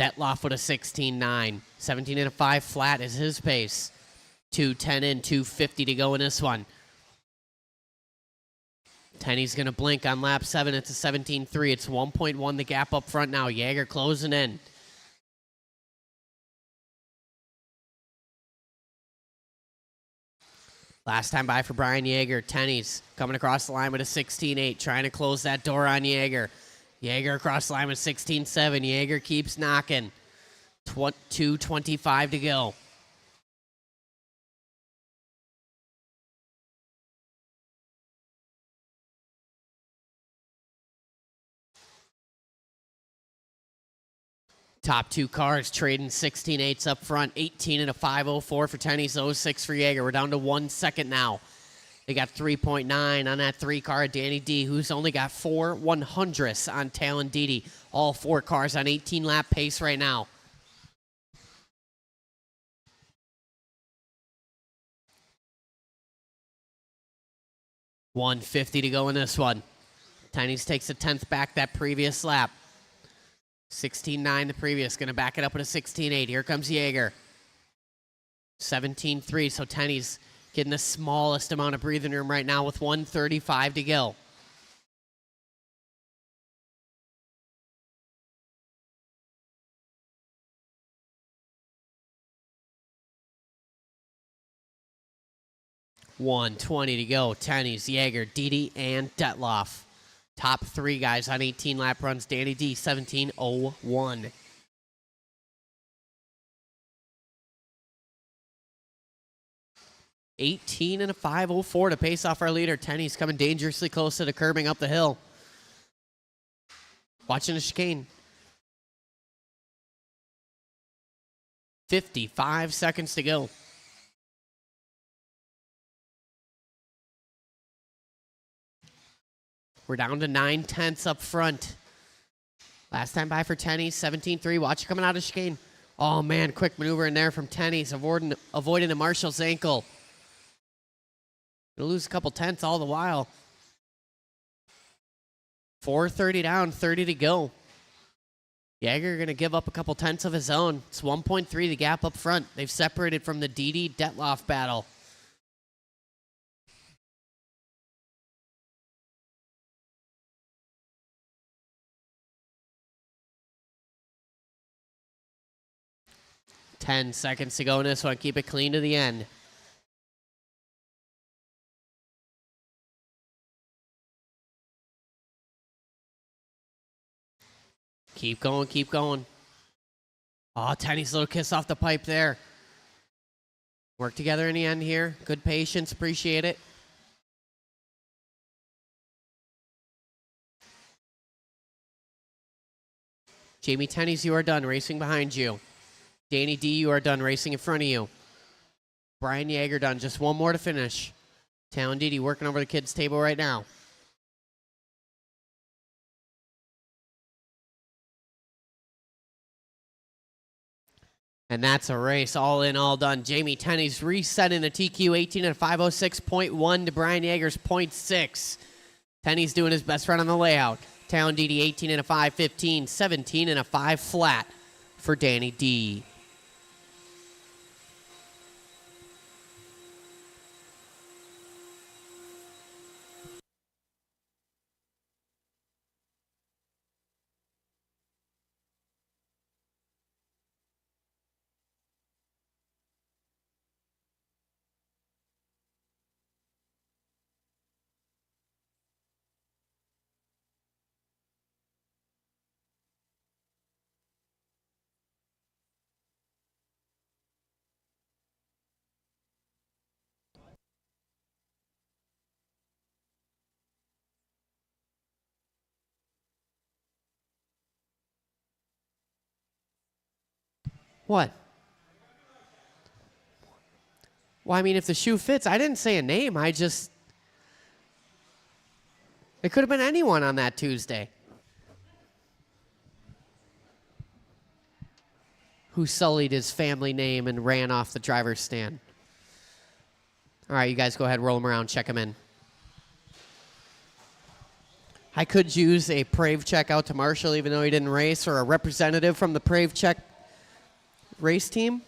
Speaker 1: Detloff with a 16.9. 17 and a 5 flat is his pace. 2:10 in, 2:50 to go in this one. Tenney's going to blink on lap 7. It's a 17.3. It's 1.1 the gap up front now. Yeager closing in. Last time by for Brian Yeager. Tenney's coming across the line with a 16.8, trying to close that door on Yeager. Yeager across the line with 16.7. Yeager keeps knocking. 2:25 to go. Top 2 cars trading 16.8s up front. 18 and a 5.04 for Tenney's, 06 for Yeager. We're down to 1 second now. They got 3.9 on that 3 car, Danny D, who's only got 4 100ths on Talon Dede. All 4 cars on 18-lap pace right now. $150 to go in this one. Tenney's takes a 10th back that previous lap. 16.9 the previous. Going to back it up with a 16.8. Here comes Yeager. 17.3. So Tenney's getting the smallest amount of breathing room right now with 1:35 to go. $120 to go. Tenney's, Yeager, Dede, and Detloff. Top 3 guys on 18-lap runs. Danny D, 17.01. $18 and a 5.04 to pace off our leader. Tenney's coming dangerously close to the curbing up the hill. Watching the chicane. 55 seconds to go. We're down to 9/10 up front. Last time by for Tennies, 17-3. Watch it coming out of chicane. Oh, man, quick maneuver in there from Tennies, avoiding a Marshall's ankle. Gonna lose a couple tenths all the while. 4:30 down, 30 to go. Jaeger going to give up a couple tenths of his own. It's 1.3 the gap up front. They've separated from the DD Detloff battle. Ten seconds to go in this one. Keep it clean to the end. Keep going, keep going. Oh, Tenny's little kiss off the pipe there. Work together in the end here. Good patience, appreciate it. Jamie Tennies, you are done racing behind you. Danny D, you are done racing in front of you. Brian Yeager done. Just one more to finish. Talon Didi working over the kids' table right now. And that's a race, all in, all done. Jamie Tenney's resetting the TQ 18 at 506.1 to Brian Yeager's 0.6. Tenney's doing his best run on the layout. Talon Didi 18 and a 5.15, 17 and a 5 flat for Danny D. What? Well, I mean, if the shoe fits, I didn't say a name. It could have been anyone on that Tuesday. Who sullied his family name and ran off the driver's stand. All right, you guys go ahead, roll him around, check him in. I could use a Prave check out to Marshall, even though he didn't race, or a representative from the Prave check race team.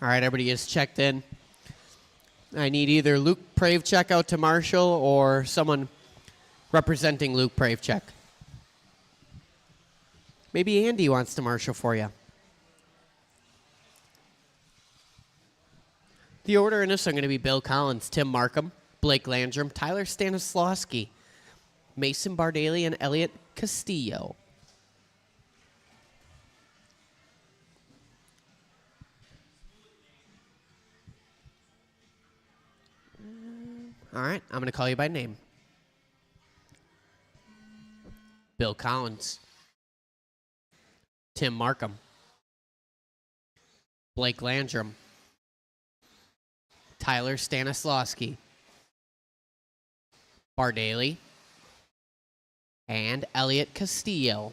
Speaker 1: All right, everybody is checked in. I need either Luke Pravechek out to Marshall or someone representing Luke Pravechek. Maybe Andy wants to Marshall for you. The order in this are going to be Bill Collins, Tim Markham, Blake Landrum, Tyler Stanislawski, Mason Bardaly, and Elliot Castillo. All right, I'm going to call you by name. Bill Collins. Tim Markham. Blake Landrum. Tyler Stanislawski. Bardaly. And Elliot Castillo.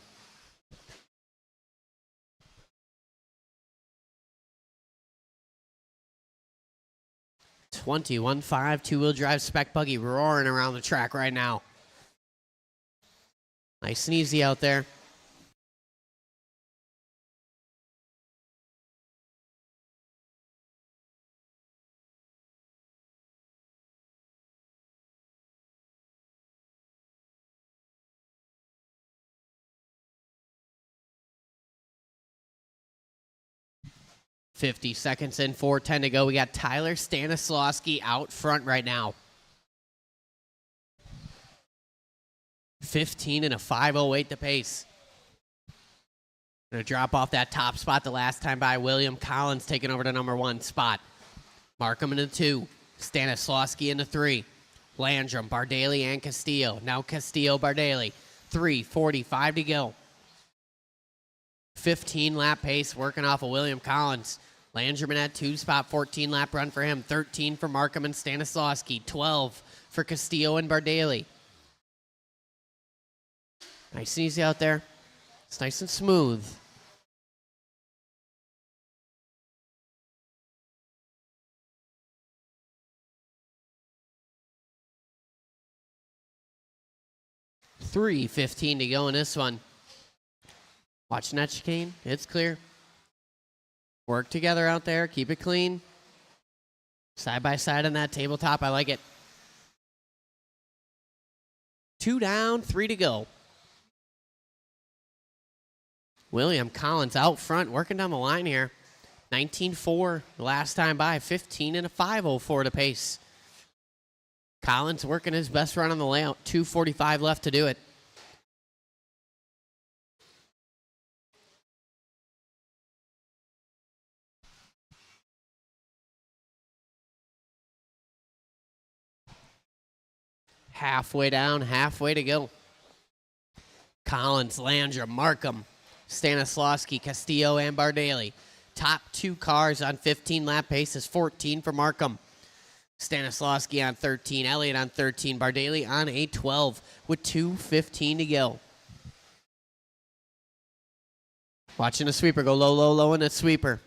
Speaker 1: .21.5 two-wheel drive spec buggy roaring around the track right now. Nice and easy out there. .50 seconds in, 4:10 to go. We got Tyler Stanislawski out front right now. 15 and a 5:08 the pace. Gonna drop off that top spot the last time by. William Collins taking over the number 1 spot. Markham into 2. Stanislawski into 3. Landrum, Bardaly, and Castillo. Now Castillo, Bardaly. 3:45 to go. 15 lap pace working off of William Collins. Landrum in that 2 spot, 14 lap run for him. 13 for Markham and Stanislawski. 12 for Castillo and Bardaly. Nice and easy out there. It's nice and smooth. $3:15 to go in this one. Watching that chicane. It's clear. Work together out there. Keep it clean. Side by side on that tabletop. I like it. 2 down, 3 to go. William Collins out front, working down the line here. 19.4 the last time by. 15 and a 5:04 to pace. Collins working his best run on the layout. 2:45 left to do it. Halfway down, halfway to go. Collins, Landrum, Markham, Stanislawski, Castillo, and Bardaly. Top 2 cars on 15 lap paces. 14 for Markham. Stanislawski on 13, Elliott on 13, Bardaly on a 12 with 2:15 to go. Watching the sweeper go low, low, low in the sweeper.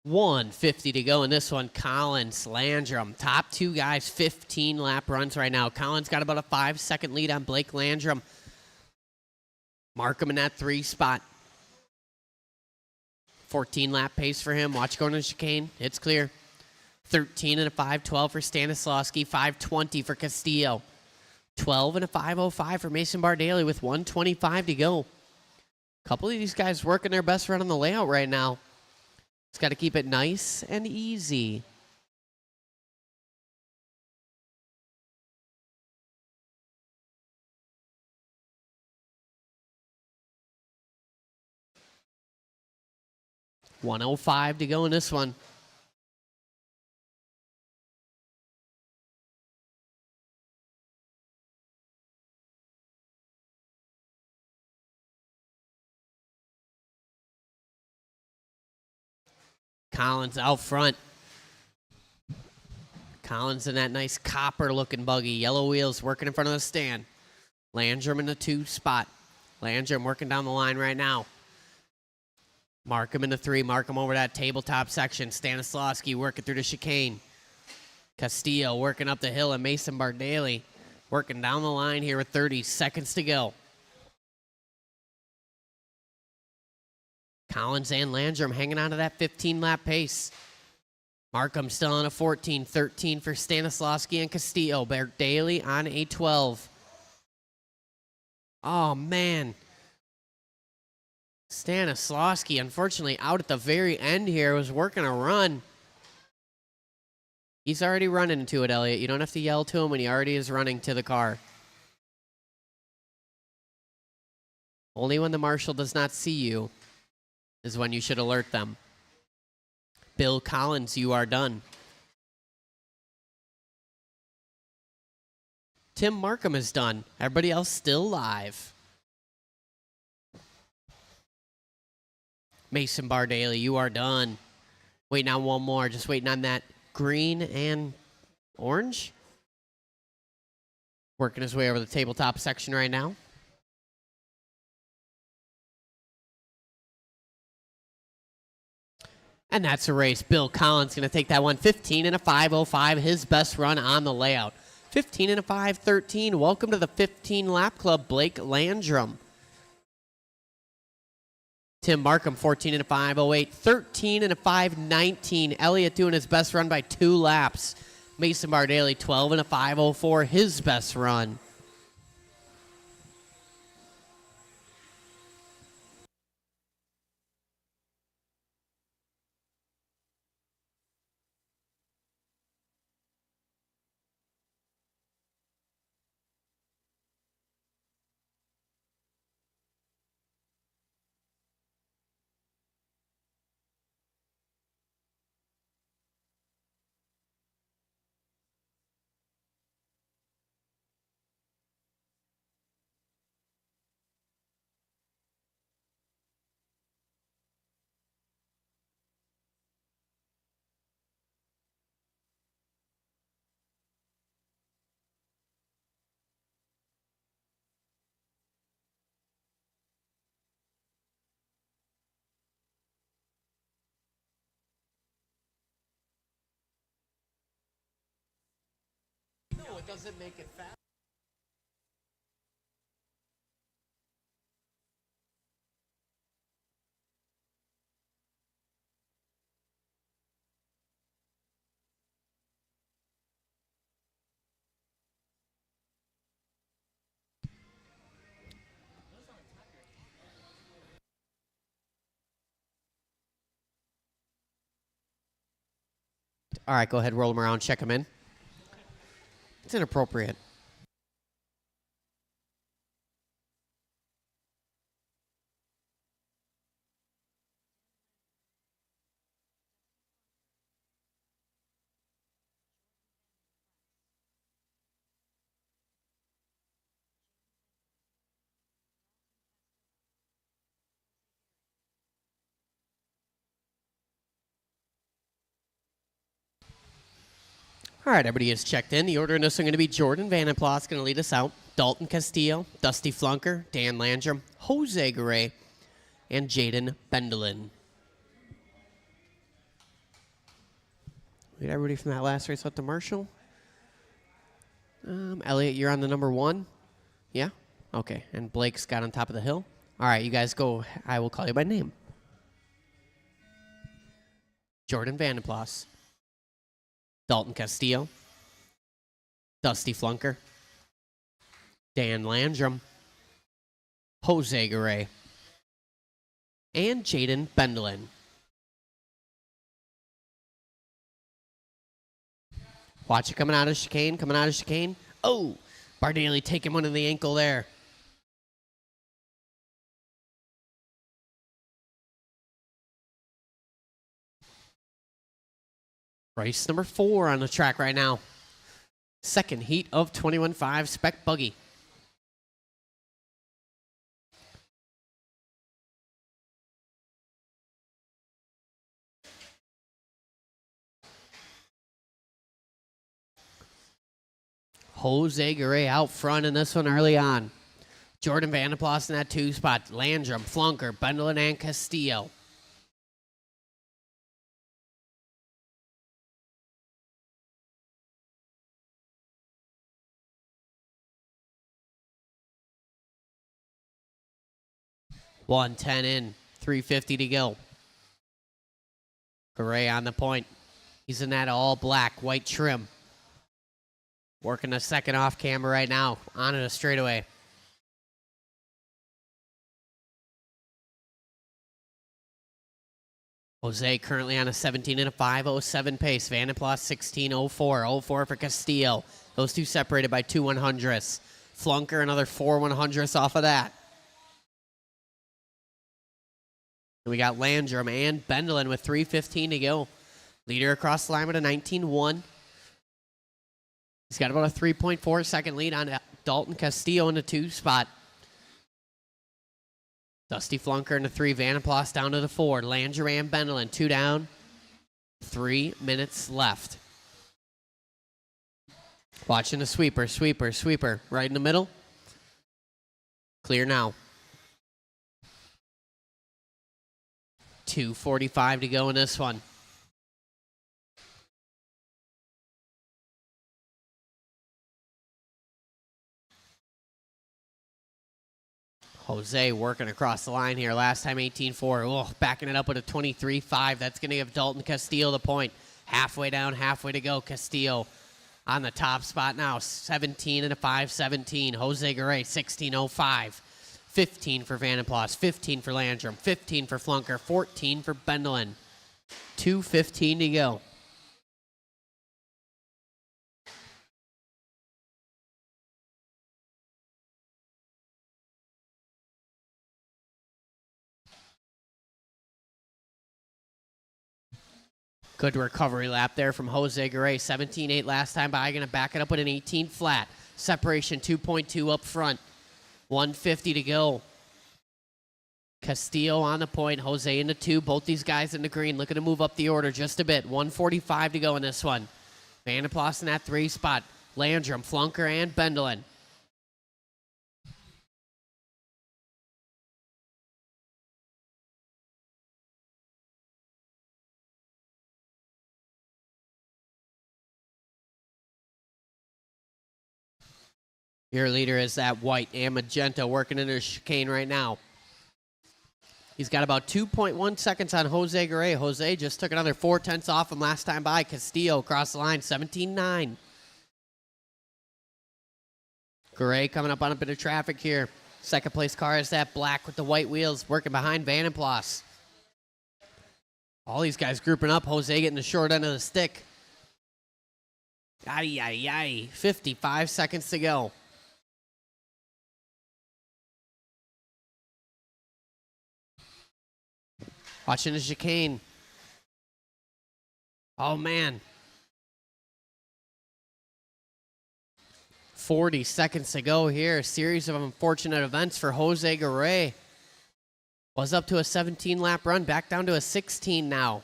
Speaker 1: $150 to go in this one. Collins, Landrum, top 2 guys, 15 lap runs right now. Collins got about a 5-second lead on Blake Landrum. Markham in that 3 spot. 14 lap pace for him. Watch going to the chicane. It's clear. 13 and a 5:12 for Stanislawski. 5:20 for Castillo. 12 and a 5:05 for Mason Bardaly with 1:25 to go. A couple of these guys working their best run on the layout right now. It's got to keep it nice and easy. $105 to go in this one. Collins out front. Collins in that nice copper-looking buggy. Yellow wheels working in front of the stand. Landrum in the 2 spot. Landrum working down the line right now. Markham in the 3. Markham over that tabletop section. Stanislawski working through the chicane. Castillo working up the hill, and Mason Bardaly working down the line here with 30 seconds to go. Collins and Landrum hanging on to that 15-lap pace. Markham still on a 14, 13 for Stanislawski and Castillo. Bardaly on a 12. Oh, man. Stanislawski, unfortunately, out at the very end here, was working a run. He's already running into it, Elliott. You don't have to yell to him when he already is running to the car. Only when the marshal does not see you is when you should alert them. Bill Collins, you are done. Tim Markham is done. Everybody else still live. Mason Bardaly, you are done. Waiting on one more. Just waiting on that green and orange. Working his way over the tabletop section right now. And that's a race. Bill Collins going to take that one. 15 and a 5:05, his best run on the layout. 15 and a 5:13. Welcome to the 15 lap club, Blake Landrum. Tim Markham, 14 and a 5:08. 13 and a 5:19. Elliott doing his best run by 2 laps. Mason Bardaly, 12 and a 5:04, his best run. it doesn't make it fast. All right, go ahead, roll them around, check them in. It's inappropriate. All right, everybody is checked in. The order in this one going to be Jordan Vandenplas going to lead us out. Dalton Castillo, Dusty Flunker, Dan Landrum, Jose Garay, and Jaden Bendelin. We got everybody from that last race out to Marshall. Elliot, you're on the number 1. Yeah? Okay. And Blake's got on top of the hill. All right, you guys go. I will call you by name. Jordan Vandenplas, Dalton Castillo, Dusty Flunker, Dan Landrum, Jose Garay, and Jaden Bendelin. Watch it coming out of chicane, Oh, Bardaly taking one in the ankle there. Race number 4 on the track right now. Second heat of 21.5 Spec Buggy. Jose Garay out front in this one early on. Jordan Vandenplas in that 2 spot. Landrum, Flunker, Bendelin, and Castillo. .110 in, 350 to go. Garay on the point. He's in that all black, white trim. Working a second off camera right now, on it a straightaway. Jose currently on a 17 and a 5:07 pace. Vandenplas 16:04. 04 for Castillo. Those two separated by 2 100ths. Flunker another 4 100ths off of that. And we got Landrum and Bendelin with 3:15 to go. Leader across the line with a 19-1. He's got about a 3.4 second lead on Dalton Castillo in the 2 spot. Dusty Flunker in the 3. Vandenplas down to the 4. Landrum and Bendelin 2 down. 3 minutes left. Watching the sweeper. Right in the middle. Clear now. 2:45 to go in this one. Jose working across the line here. Last time 18-4. Oh, backing it up with a 23-5. That's going to give Dalton Castillo the point. Halfway down, halfway to go. Castillo on the top spot now. 17 and a 5:17. Jose Garay 16:05. 15 for Vandenplas, 15 for Landrum, 15 for Flunker, 14 for Bendelin. 2:15 to go. Good recovery lap there from Jose Garay. 17.8 last time by. Going to back it up with an 18 flat. Separation 2.2 up front. 150 to go. Castillo on the point. Jose in the 2. Both these guys in the green. Looking to move up the order just a bit. 145 to go in this one. Vandenplas in that 3 spot. Landrum, Flunker, and Bendelin. Your leader is that white and magenta working into the chicane right now. He's got about 2.1 seconds on Jose Garay. Jose just took another 4/10 off him last time by. Castillo across the line, 17-9. Garay coming up on a bit of traffic here. Second place car is that black with the white wheels working behind Van and Plas. All these guys grouping up. Jose getting the short end of the stick. Ay, ay, ay. 55 seconds to go. Watching the chicane. Oh, man. 40 seconds to go here. A series of unfortunate events for Jose Garay. Was up to a 17-lap run, back down to a 16 now.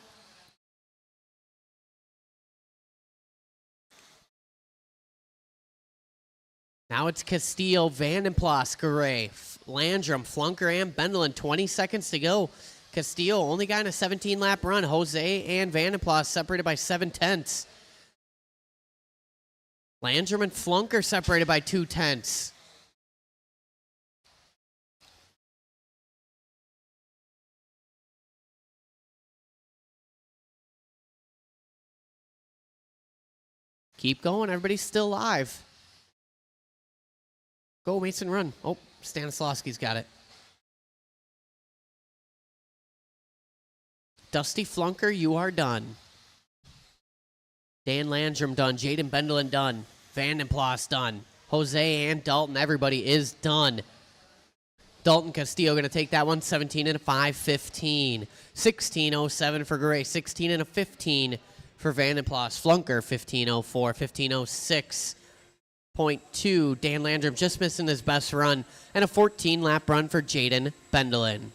Speaker 1: Now it's Castillo, Van den Plas, Garay, Landrum, Flunker, and Bendelin. 20 seconds to go. Castillo only got in a 17-lap run. Jose and Van den Plas separated by 7/10. Landrum and Flunker separated by 2/10. Keep going. Everybody's still alive. Go, Mason, run. Oh, Stanislavski's got it. Dusty Flunker, you are done. Dan Landrum done. Jaden Bendelin done. Van den Plas done. Jose and Dalton, everybody is done. Dalton Castillo going to take that one. 17 and a 5:15. 16:07 for Garay. 16 and a 15 for Van den Plas. Flunker 15:04. 15:06.2. Dan Landrum just missing his best run. And a 14-lap run for Jaden Bendelin.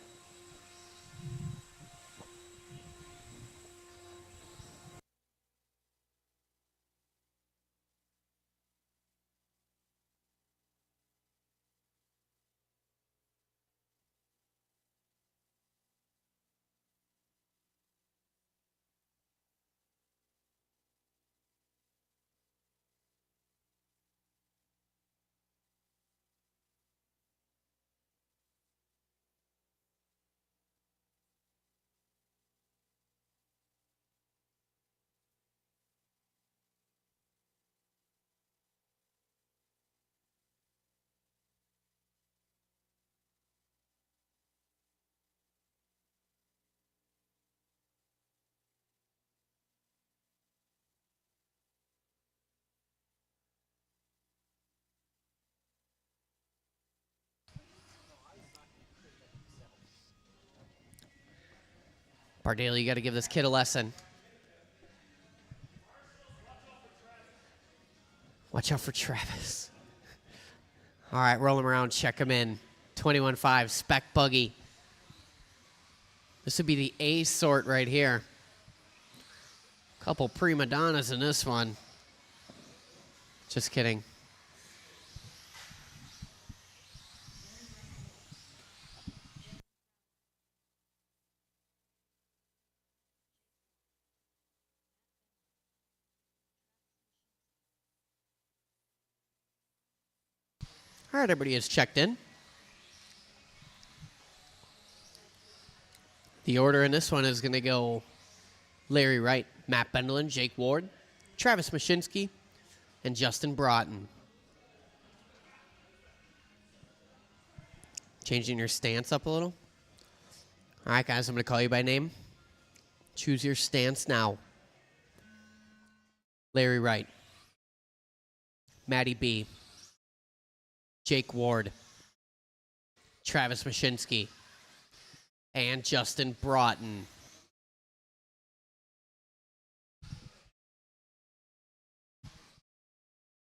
Speaker 1: Bardale, you got to give this kid a lesson. Watch out for Travis. All right, roll him around, check him in. 21.5, spec buggy. This would be the A sort right here. Couple prima donnas in this one. Just kidding. All right, everybody is checked in. The order in this one is going to go Larry Wright, Matt Bendelin, Jake Ward, Travis Mashinsky, and Justin Broughton. Changing your stance up a little. All right, guys, I'm going to call you by name. Choose your stance now. Larry Wright, Matty B, Jake Ward, Travis Mashinsky, and Justin Broughton.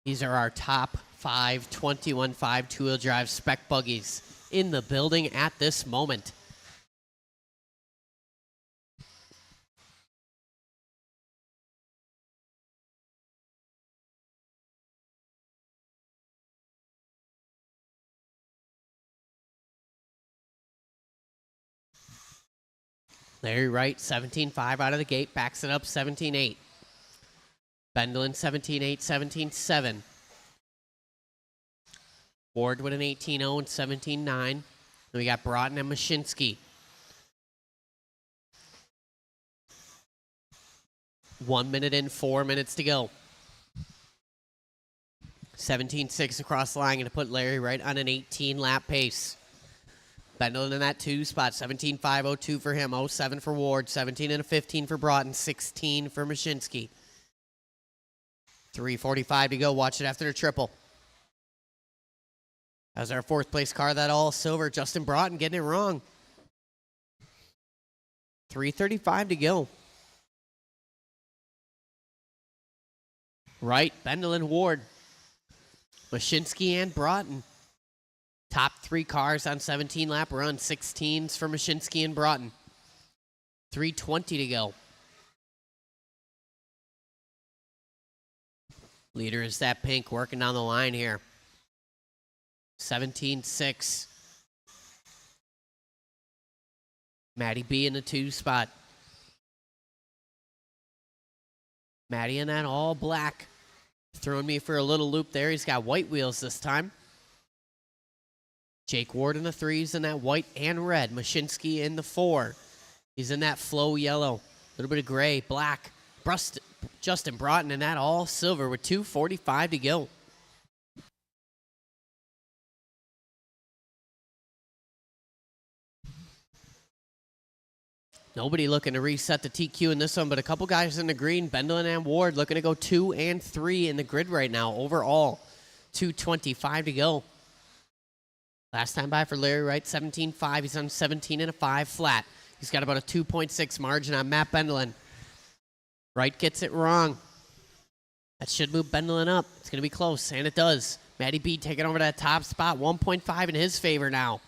Speaker 1: These are our top 5 21.5 two-wheel drive spec buggies in the building at this moment. Larry Wright, 17.5 out of the gate, backs it up 17.8. Bendelin, 17.8, 17.7. Ward with an 18.0 and 17.9. Then we got Broughton and Mashinsky. 1 minute and 4 minutes to go. 17.6 across the line, going to put Larry right on an 18-lap pace. Bendel in that 2 spot, 17.502 for him, 07 for Ward, 17 and a 15 for Broughton, 16 for Mashinsky. 3:45 to go. Watch it after the triple. As our 4th place car, that all silver. Justin Broughton getting it wrong. 3:35 to go. Right, Bendel and Ward. Mashinsky and Broughton. Top 3 cars on 17-lap run. 16s for Mashinsky and Broughton. 3:20 to go. Leader is that pink working down the line here. 17.6. Matty B in the 2 spot. Matty in that all black. Throwing me for a little loop there. He's got white wheels this time. Jake Ward in the 3s in that white and red. Mashinsky in the 4. He's in that flow yellow. A little bit of gray, black. Justin Broughton in that all silver with 2:45 to go. Nobody looking to reset the TQ in this one, but a couple guys in the green. Bendel and Ward looking to go 2 and 3 in the grid right now. Overall, 2:25 to go. Last time by for Larry Wright, 17.5. He's on 17 and a 5 flat. He's got about a 2.6 margin on Matt Bendelin. Wright gets it wrong. That should move Bendelin up. It's going to be close, and it does. Matty B taking over that top spot. 1.5 in his favor now.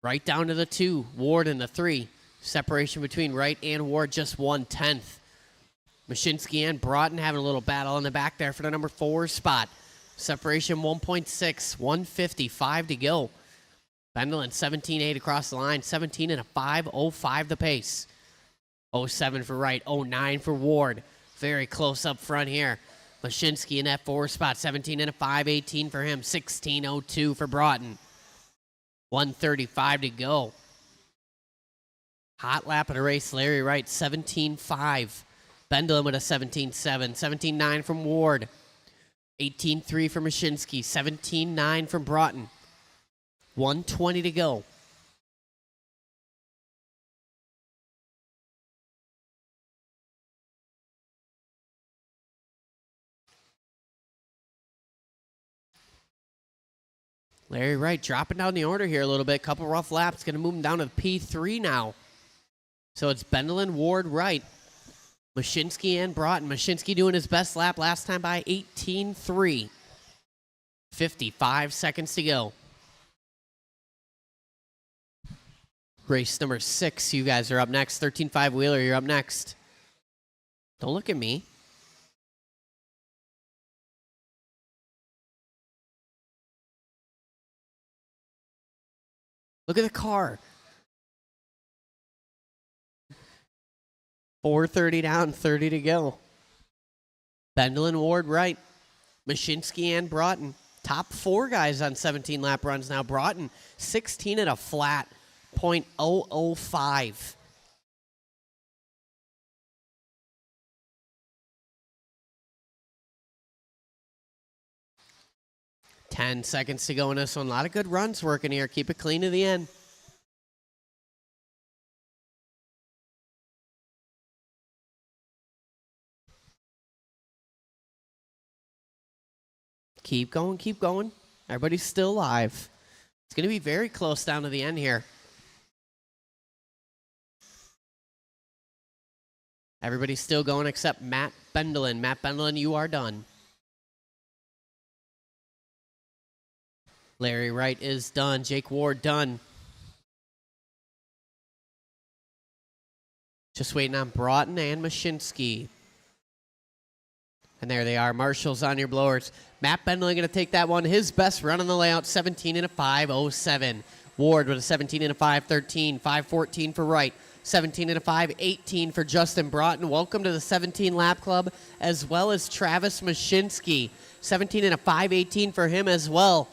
Speaker 1: Right down to the 2. Ward in the 3. Separation between Wright and Ward, just 1/10. Mashinsky and Broughton having a little battle in the back there for the number 4 spot. Separation 1.6, 1:55 to go. Bendelin 17.8 across the line, 17 and a 5.05 the pace. 07 for Wright, 09 for Ward. Very close up front here. Mashinsky in that 4 spot, 17 and a 5.18 for him, 16.02 for Broughton. 1:35 to go. Hot lap of the race, Larry Wright, 17.5. Bendelin with a 17.7. 17.9 from Ward. 18.3 for Mashinsky. 17.9 from Broughton. 1:20 to go. Larry Wright dropping down the order here a little bit. Couple rough laps. Going to move him down to P3 now. So it's Bendelin, Ward, Wright. Mashinsky and Broughton. Mashinsky doing his best lap last time by 18.3. 55 seconds to go. Race number 6. You guys are up next. 13.5 Wheeler, you're up next. Don't look at me. Look at the car. 4:30 down, 30 to go. Bendelin, Ward, Wright. Mashinsky and Broughton. Top 4 guys on 17 lap runs now. Broughton, 16 at a flat, .005. Ten seconds to go in this one. A lot of good runs working here. Keep it clean to the end. Keep going, keep going. Everybody's still alive. It's going to be very close down to the end here. Everybody's still going except Matt Bendelin. Matt Bendelin, you are done. Larry Wright is done. Jake Ward done. Just waiting on Broughton and Mashinsky. And there they are. Marshall's on your blowers. Matt Bendelin going to take that one. His best run on the layout, 17 and a 5.07. Ward with a 17 and a 5.13. 5.14 for Wright. 17 and a 5.18 for Justin Broughton. Welcome to the 17 lap club, as well as Travis Mashinsky. 17 and a 5:18 for him as well.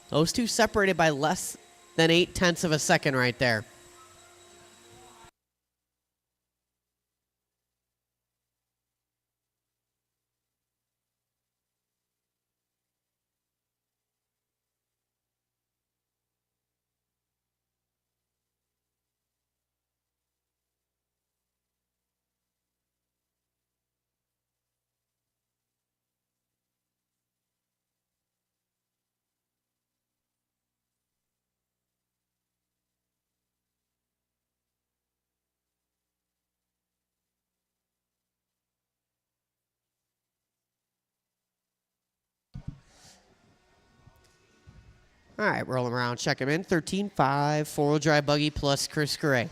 Speaker 1: Those two separated by less than 0.8 of a second right there. All right, rolling around, check him in. 13.5, four-wheel drive buggy plus Chris Gray.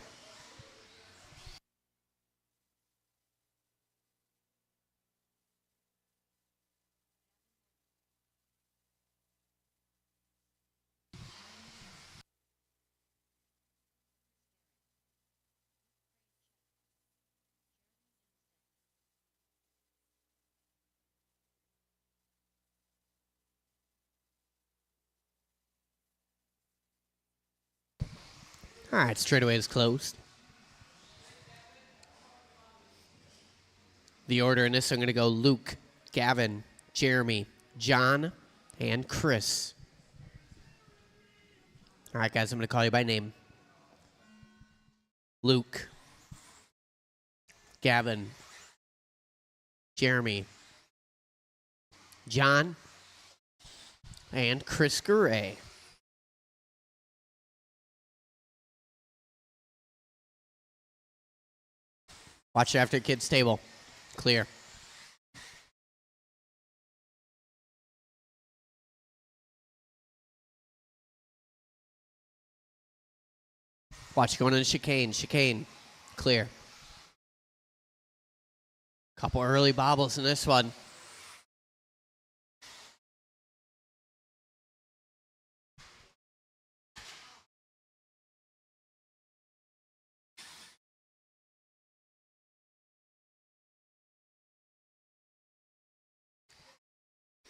Speaker 1: All right, straightaway is closed. The order in this, I'm going to go Luke, Gavin, Jeremy, John, and Chris. All right, guys, I'm going to call you by name. Luke, Gavin, Jeremy, John, and Chris Gray. Watch it after kid's table. Clear. Watch going into chicane. Chicane. Clear. Couple early bobbles in this one.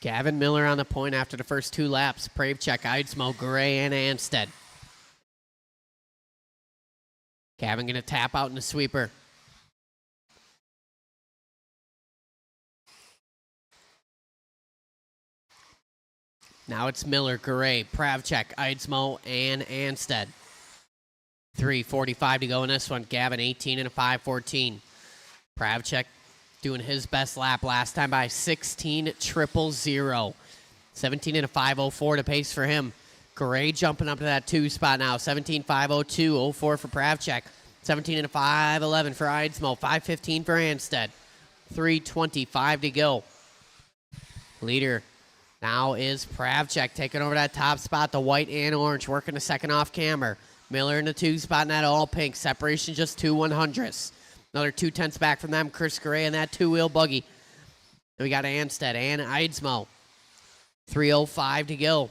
Speaker 1: Gavin Miller on the point after the first two laps. Pravchek, Eidsmo, Gray, and Anstead. Gavin going to tap out in the sweeper. Now it's Miller, Gray, Pravchek, Eidsmo, and Anstead. 3:45 to go in this one. Gavin 18 and a 5:14. Pravchek doing his best lap last time by 16,000. 17 and a 5:04 to pace for him. Gray jumping up to that 2 spot now. 17,502, 04 for Pravchek. 17 and a 5:11 for Eidsmo. 5:15 for Anstead. 3:25 to go. Leader now is Pravchek taking over that top spot. The white and orange working the second off camber. Miller in the 2 spot in that all pink. Separation just 2/100ths. Another 2/10 back from them. Chris Gray in that 2-wheel buggy. Then we got Anstead and Eidsmo. 3:05 to go.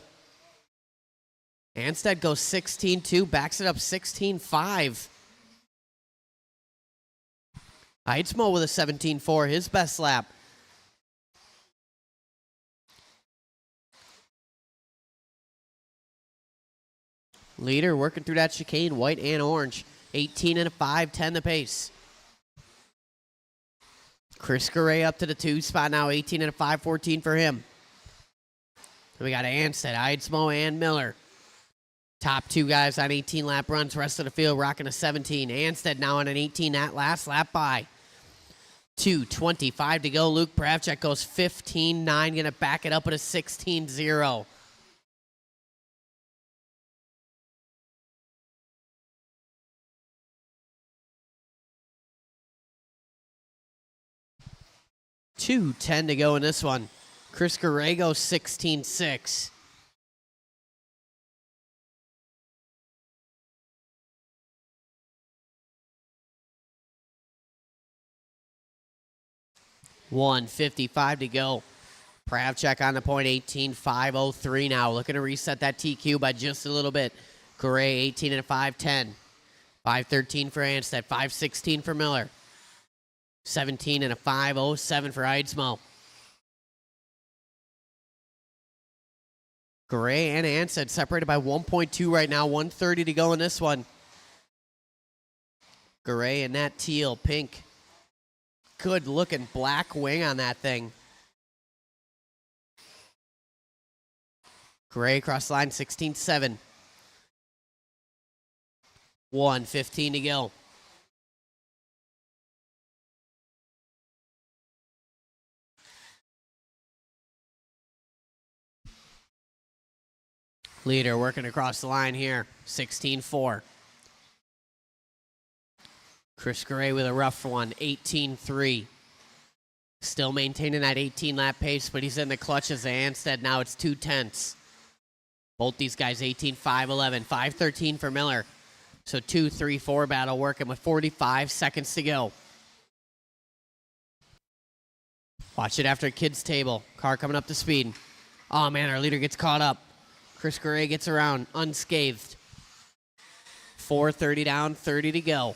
Speaker 1: Anstead goes 16.2, backs it up 16.5. Eidsmo with a 17.4, his best lap. Leader working through that chicane, white and orange. 18 and a 5:10 the pace. Chris Gray up to the 2 spot now, 18 and a 5:14 for him. Then we got Anstead, Eidsmo, and Miller. Top 2 guys on 18-lap runs. Rest of the field rocking a 17. Anstead now on an 18 that last lap by. 2:25 to go. Luke Pravchek goes 15.9, going to back it up at a 16.0. $2.10 to go in this one. Chris Gray goes 16.6. $1.55 to go. Pravchek on the point, 18.503 now. Looking to reset that TQ by just a little bit. Gray, 18 and a 5.10. 5.13 for Anstead. 5.16 for Miller. 17 and a 5.07 for Eidsmo. Gray and Ansted separated by 1.2 right now. 1:30 to go in this one. Gray and that teal, pink. Good looking black wing on that thing. Gray across the line, 16-7. 1:15 to go. Leader working across the line here, 16-4. Chris Gray with a rough one, 18-3. Still maintaining that 18-lap pace, but he's in the clutches of Ansted. Now it's 2/10. Both these guys, 18-5-11. 5:13 for Miller. So 2-3-4 battle working with 45 seconds to go. Watch it after kids table. Car coming up to speed. Oh, man, our leader gets caught up. Chris Gray gets around unscathed. 4:30 down, 30 to go.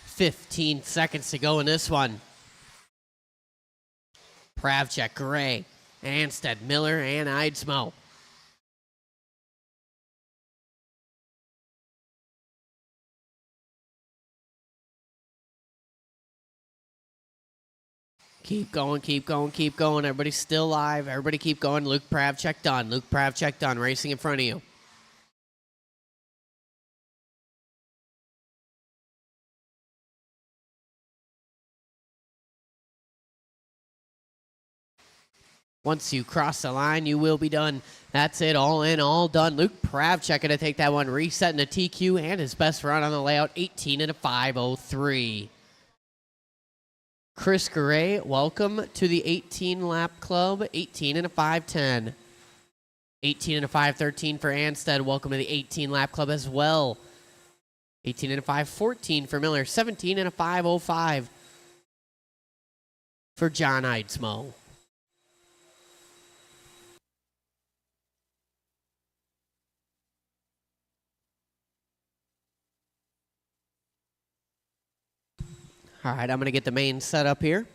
Speaker 1: $15 seconds to go in this one. Pravchek, Gray, Ansted, Miller, and Eidsmo. Keep going, keep going, keep going. Everybody's still alive. Everybody keep going. Luke Pravchek done. Luke Pravchek done. Racing in front of you. Once you cross the line, you will be done. That's it. All in, all done. Luke Pravchek going to take that one. Resetting the TQ and his best run on the layout. 18-5:03. Chris Gray, welcome to the 18-lap club, 18-5:10. 18-5:13 for Ansted, welcome to the 18-lap club as well. 18-5:14 for Miller, 17-5:05 for John Eidsmo. All right, I'm going to get the main set up here.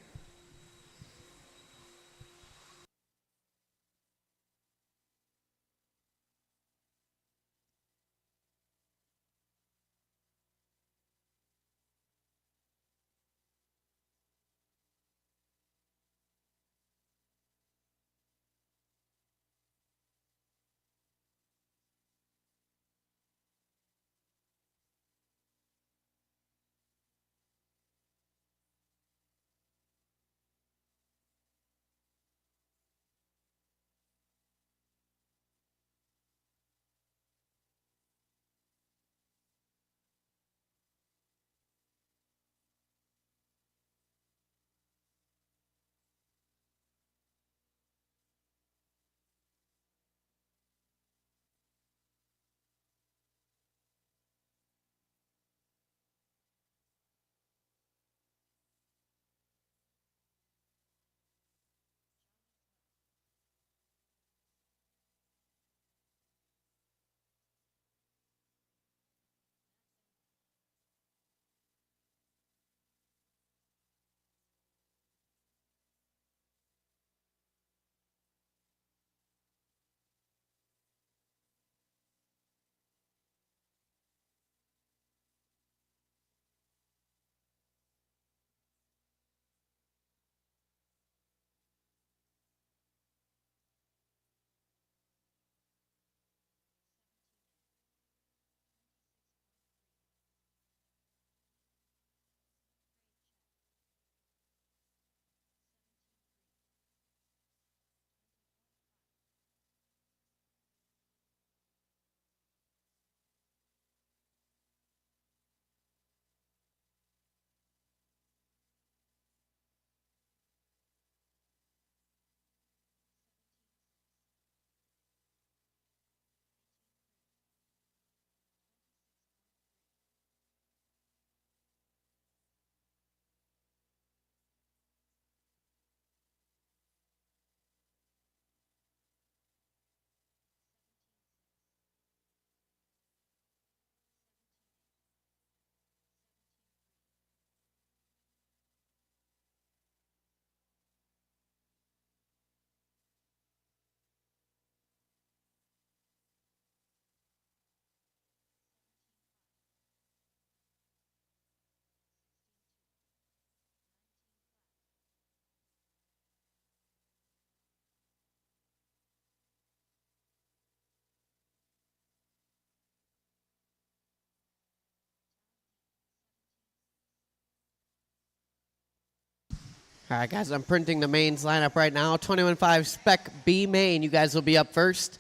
Speaker 1: All right, guys, I'm printing the mains lineup right now. 21.5 Spec B main. You guys will be up first.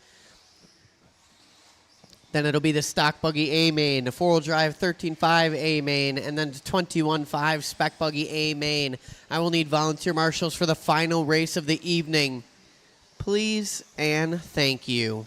Speaker 1: Then it'll be the stock buggy A main, the four-wheel drive 13.5 A main, and then the 21.5 Spec buggy A main. I will need volunteer marshals for the final race of the evening. Please and thank you.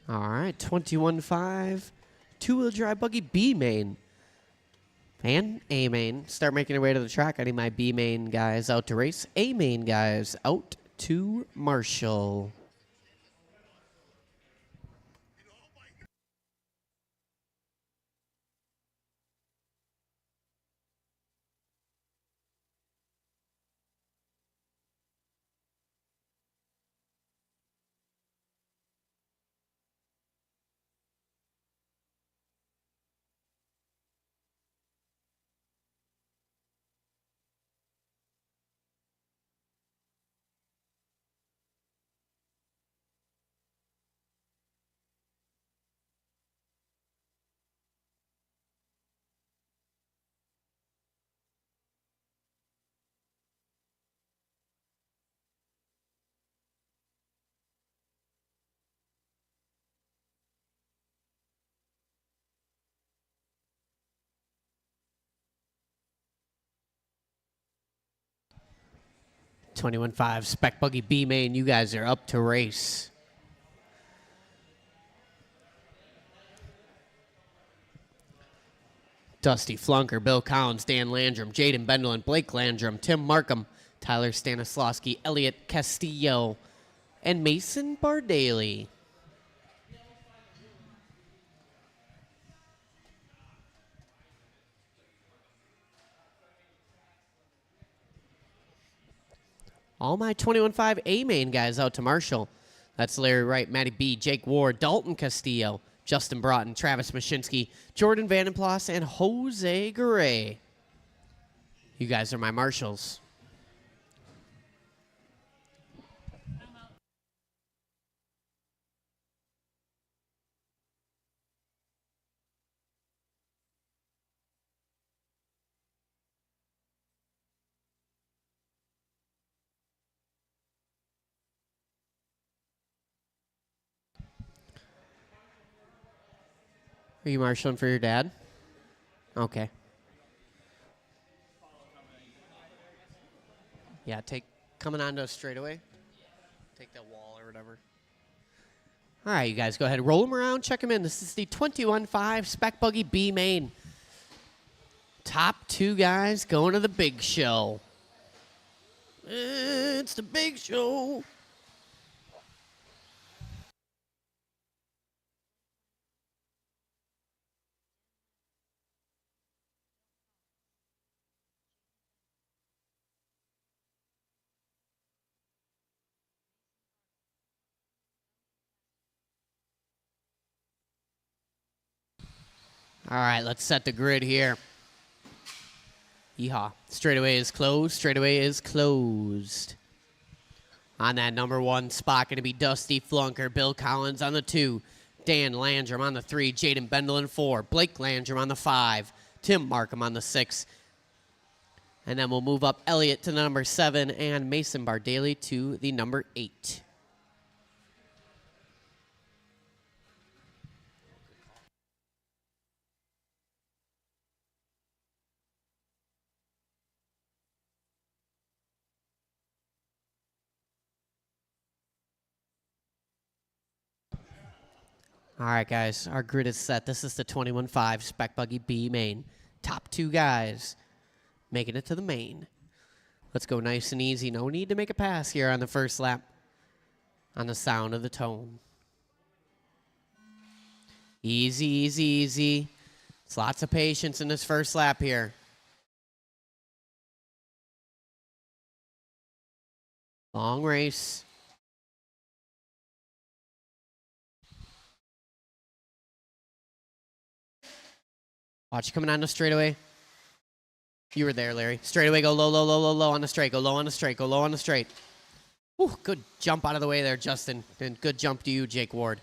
Speaker 1: All right, 21.5. Two-wheel drive buggy B main. And A main. Start making your way to the track. I need my B main guys out to race. A main guys out to Marshall. $21.5 Spec Buggy B main. You guys are up to race. Dusty Flunker, Bill Collins, Dan Landrum, Jaden Bendelin, Blake Landrum, Tim Markham, Tyler Stanislawski, Elliot Castillo, and Mason Bardaly. All my 21.5 A main guys out to Marshall. That's Larry Wright, Matty B, Jake Ward, Dalton Castillo, Justin Broughton, Travis Mashinsky, Jordan Vandenplas, and Jose Garay. You guys are my Marshalls. Are you marshalling for your dad? Okay. Yeah, coming onto a straightaway. Take that wall or whatever. All right, you guys go ahead. Roll them around. Check them in. This is the 21.5 Spec Buggy B main. Top two guys going to the big show. It's the big show. All right, let's set the grid here. Yeehaw. Straightaway is closed. Straightaway is closed. On that number one spot, going to be Dusty Flunker. Bill Collins on the 2. Dan Landrum on the 3. Jaden Bendelin 4. Blake Landrum on the 5. Tim Markham on the 6. And then we'll move up Elliott to the number 7 and Mason Bardaly to the number 8. All right, guys, our grid is set. This is the 21.5 Spec Buggy B main. Top two guys making it to the main. Let's go nice and easy. No need to make a pass here on the first lap on the sound of the tone. Easy, easy, easy. It's lots of patience in this first lap here. Long race. Watch coming on the straightaway. You were there, Larry. Straightaway, go low, low, low, low, low on the straight. Go low on the straight. Go low on the straight. Ooh, good jump out of the way there, Justin. And good jump to you, Jake Ward.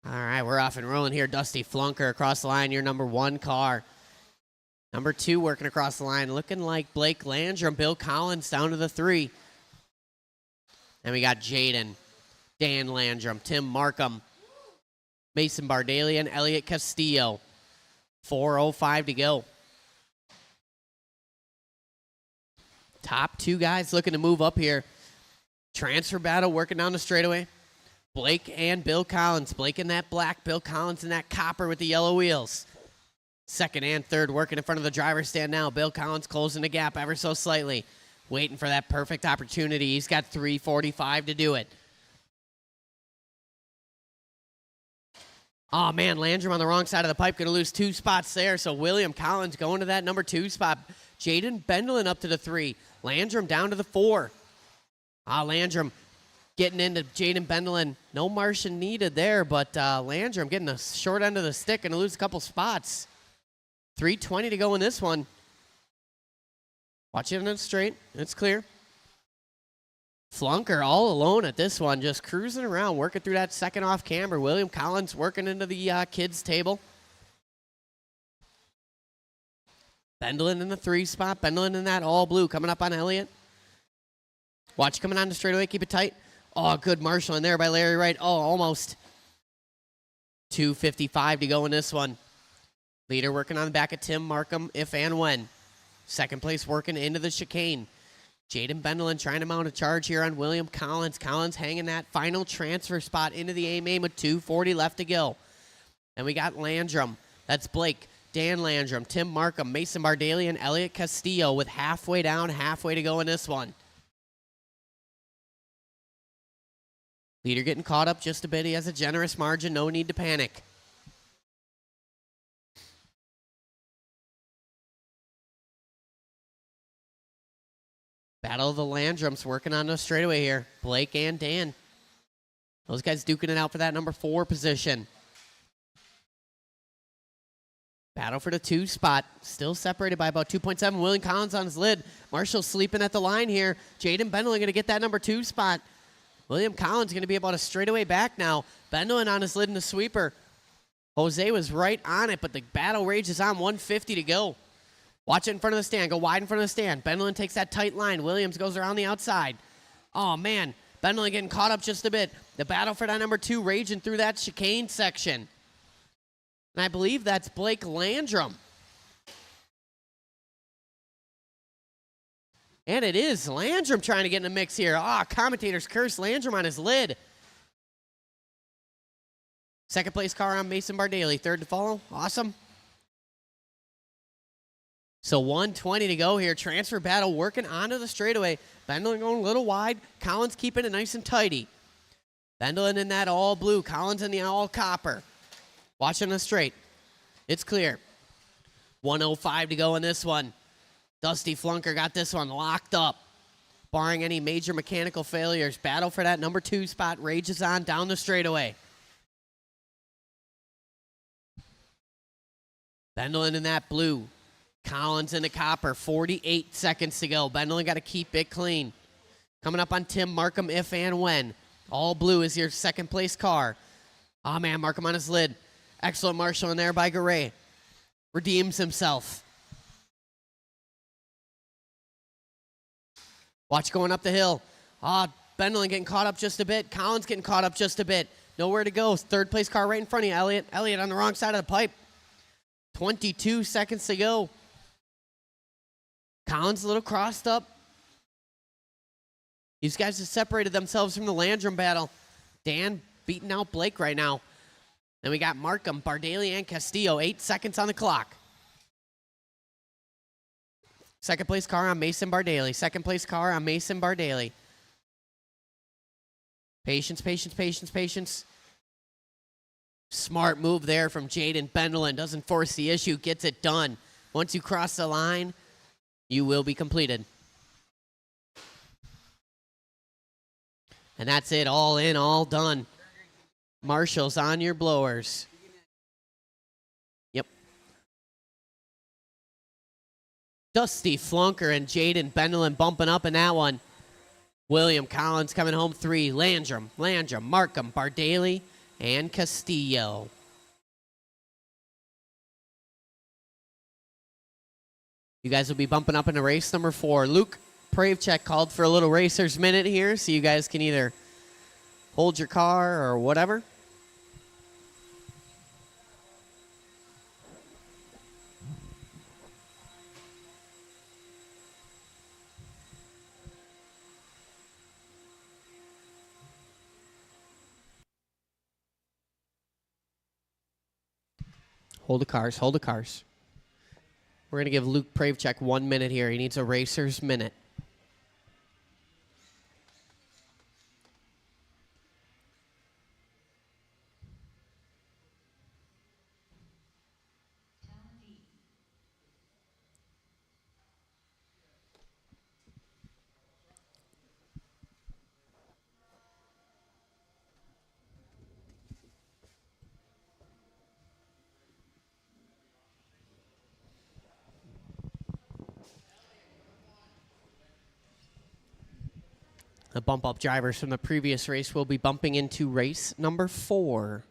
Speaker 1: All right, we're off and rolling here. Dusty Flunker across the line, your number 1 car. Number 2 working across the line, looking like Blake Landrum, Bill Collins down to the 3. And we got Jaden, Dan Landrum, Tim Markham, Mason Bardaly, and Elliot Castillo. 4:05 to go. Top two guys looking to move up here. Transfer battle working down the straightaway. Blake and Bill Collins. Blake in that black, Bill Collins in that copper with the yellow wheels. Second and third working in front of the driver's stand now. Bill Collins closing the gap ever so slightly. Waiting for that perfect opportunity. He's got 3:45 to do it. Oh, man, Landrum on the wrong side of the pipe. Going to lose 2 spots there. So William Collins going to that number 2 spot. Jaden Bendelin up to the 3. Landrum down to the 4. Landrum getting into Jaden Bendelin. No Martian needed there, but Landrum getting the short end of the stick and to lose a couple spots. 3:20 to go in this one. Watch it on it straight. It's clear. Flunker all alone at this one, just cruising around, working through that second off camber. William Collins working into the kids' table. Bendelin in the 3 spot. Bendelin in that all blue coming up on Elliott. Watch coming on the straightaway. Keep it tight. Oh, good marshal in there by Larry Wright. Oh, almost. 2:55 to go in this one. Leader working on the back of Tim Markham, if and when. Second place working into the chicane. Jaden Bendelin trying to mount a charge here on William Collins. Collins hanging that final transfer spot into the A-main with 2:40 left to go. And we got Landrum. That's Blake, Dan Landrum, Tim Markham, Mason Bardaly, and Elliot Castillo with halfway down, halfway to go in this one. Leader getting caught up just a bit. He has a generous margin. No need to panic. Battle of the Landrums working on the straightaway here. Blake and Dan. Those guys duking it out for that number 4 position. Battle for the 2 spot. Still separated by about 2.7. William Collins on his lid. Marshall sleeping at the line here. Jaden Bendelin going to get that number 2 spot. William Collins going to be about a straightaway back now. Bendelin on his lid in the sweeper. Jose was right on it, but the battle rages on. 1:50 to go. Watch it in front of the stand. Go wide in front of the stand. Bendelin takes that tight line. Williams goes around the outside. Oh, man. Bendelin getting caught up just a bit. The battle for that number 2 raging through that chicane section. And I believe that's Blake Landrum. And it is Landrum trying to get in the mix here. Commentators curse Landrum on his lid. Second place car on Mason Bardaly. Third to follow. Awesome. So 1:20 to go here. Transfer battle working onto the straightaway. Bendelin going a little wide. Collins keeping it nice and tidy. Bendelin in that all blue. Collins in the all copper. Watching the straight. It's clear. 1:05 to go in this one. Dusty Flunker got this one locked up. Barring any major mechanical failures, battle for that number 2 spot rages on down the straightaway. Bendelin in that blue. Collins in the copper. 48 seconds to go. Bendelin got to keep it clean. Coming up on Tim Markham, if and when. All blue is your second place car. Oh, man, Markham on his lid. Excellent marshal in there by Garay. Redeems himself. Watch going up the hill. Bendelin getting caught up just a bit. Collins getting caught up just a bit. Nowhere to go. Third place car right in front of you, Elliott. Elliott on the wrong side of the pipe. 22 seconds to go. Collins a little crossed up. These guys have separated themselves from the Landrum battle. Dan beating out Blake right now. Then we got Markham, Bardaly, and Castillo. 8 seconds on the clock. Second place car on Mason Bardaly. Second place car on Mason Bardaly. Patience, patience, patience, patience. Smart move there from Jaden Bendelin. Doesn't force the issue, gets it done. Once you cross the line, you will be completed. And that's it, all in, all done. Marshals on your blowers. Yep. Dusty Flunker and Jaden Bendelin bumping up in that one. William Collins coming home 3. Landrum, Markham, Bardaly, and Castillo. You guys will be bumping up into race number 4. Luke Pravchek called for a little racer's minute here, so you guys can either hold your car or whatever. Hold the cars. Hold the cars. We're going to give Luke Pravchek 1 minute here. He needs a racer's minute. The bump-up drivers from the previous race will be bumping into race number 4.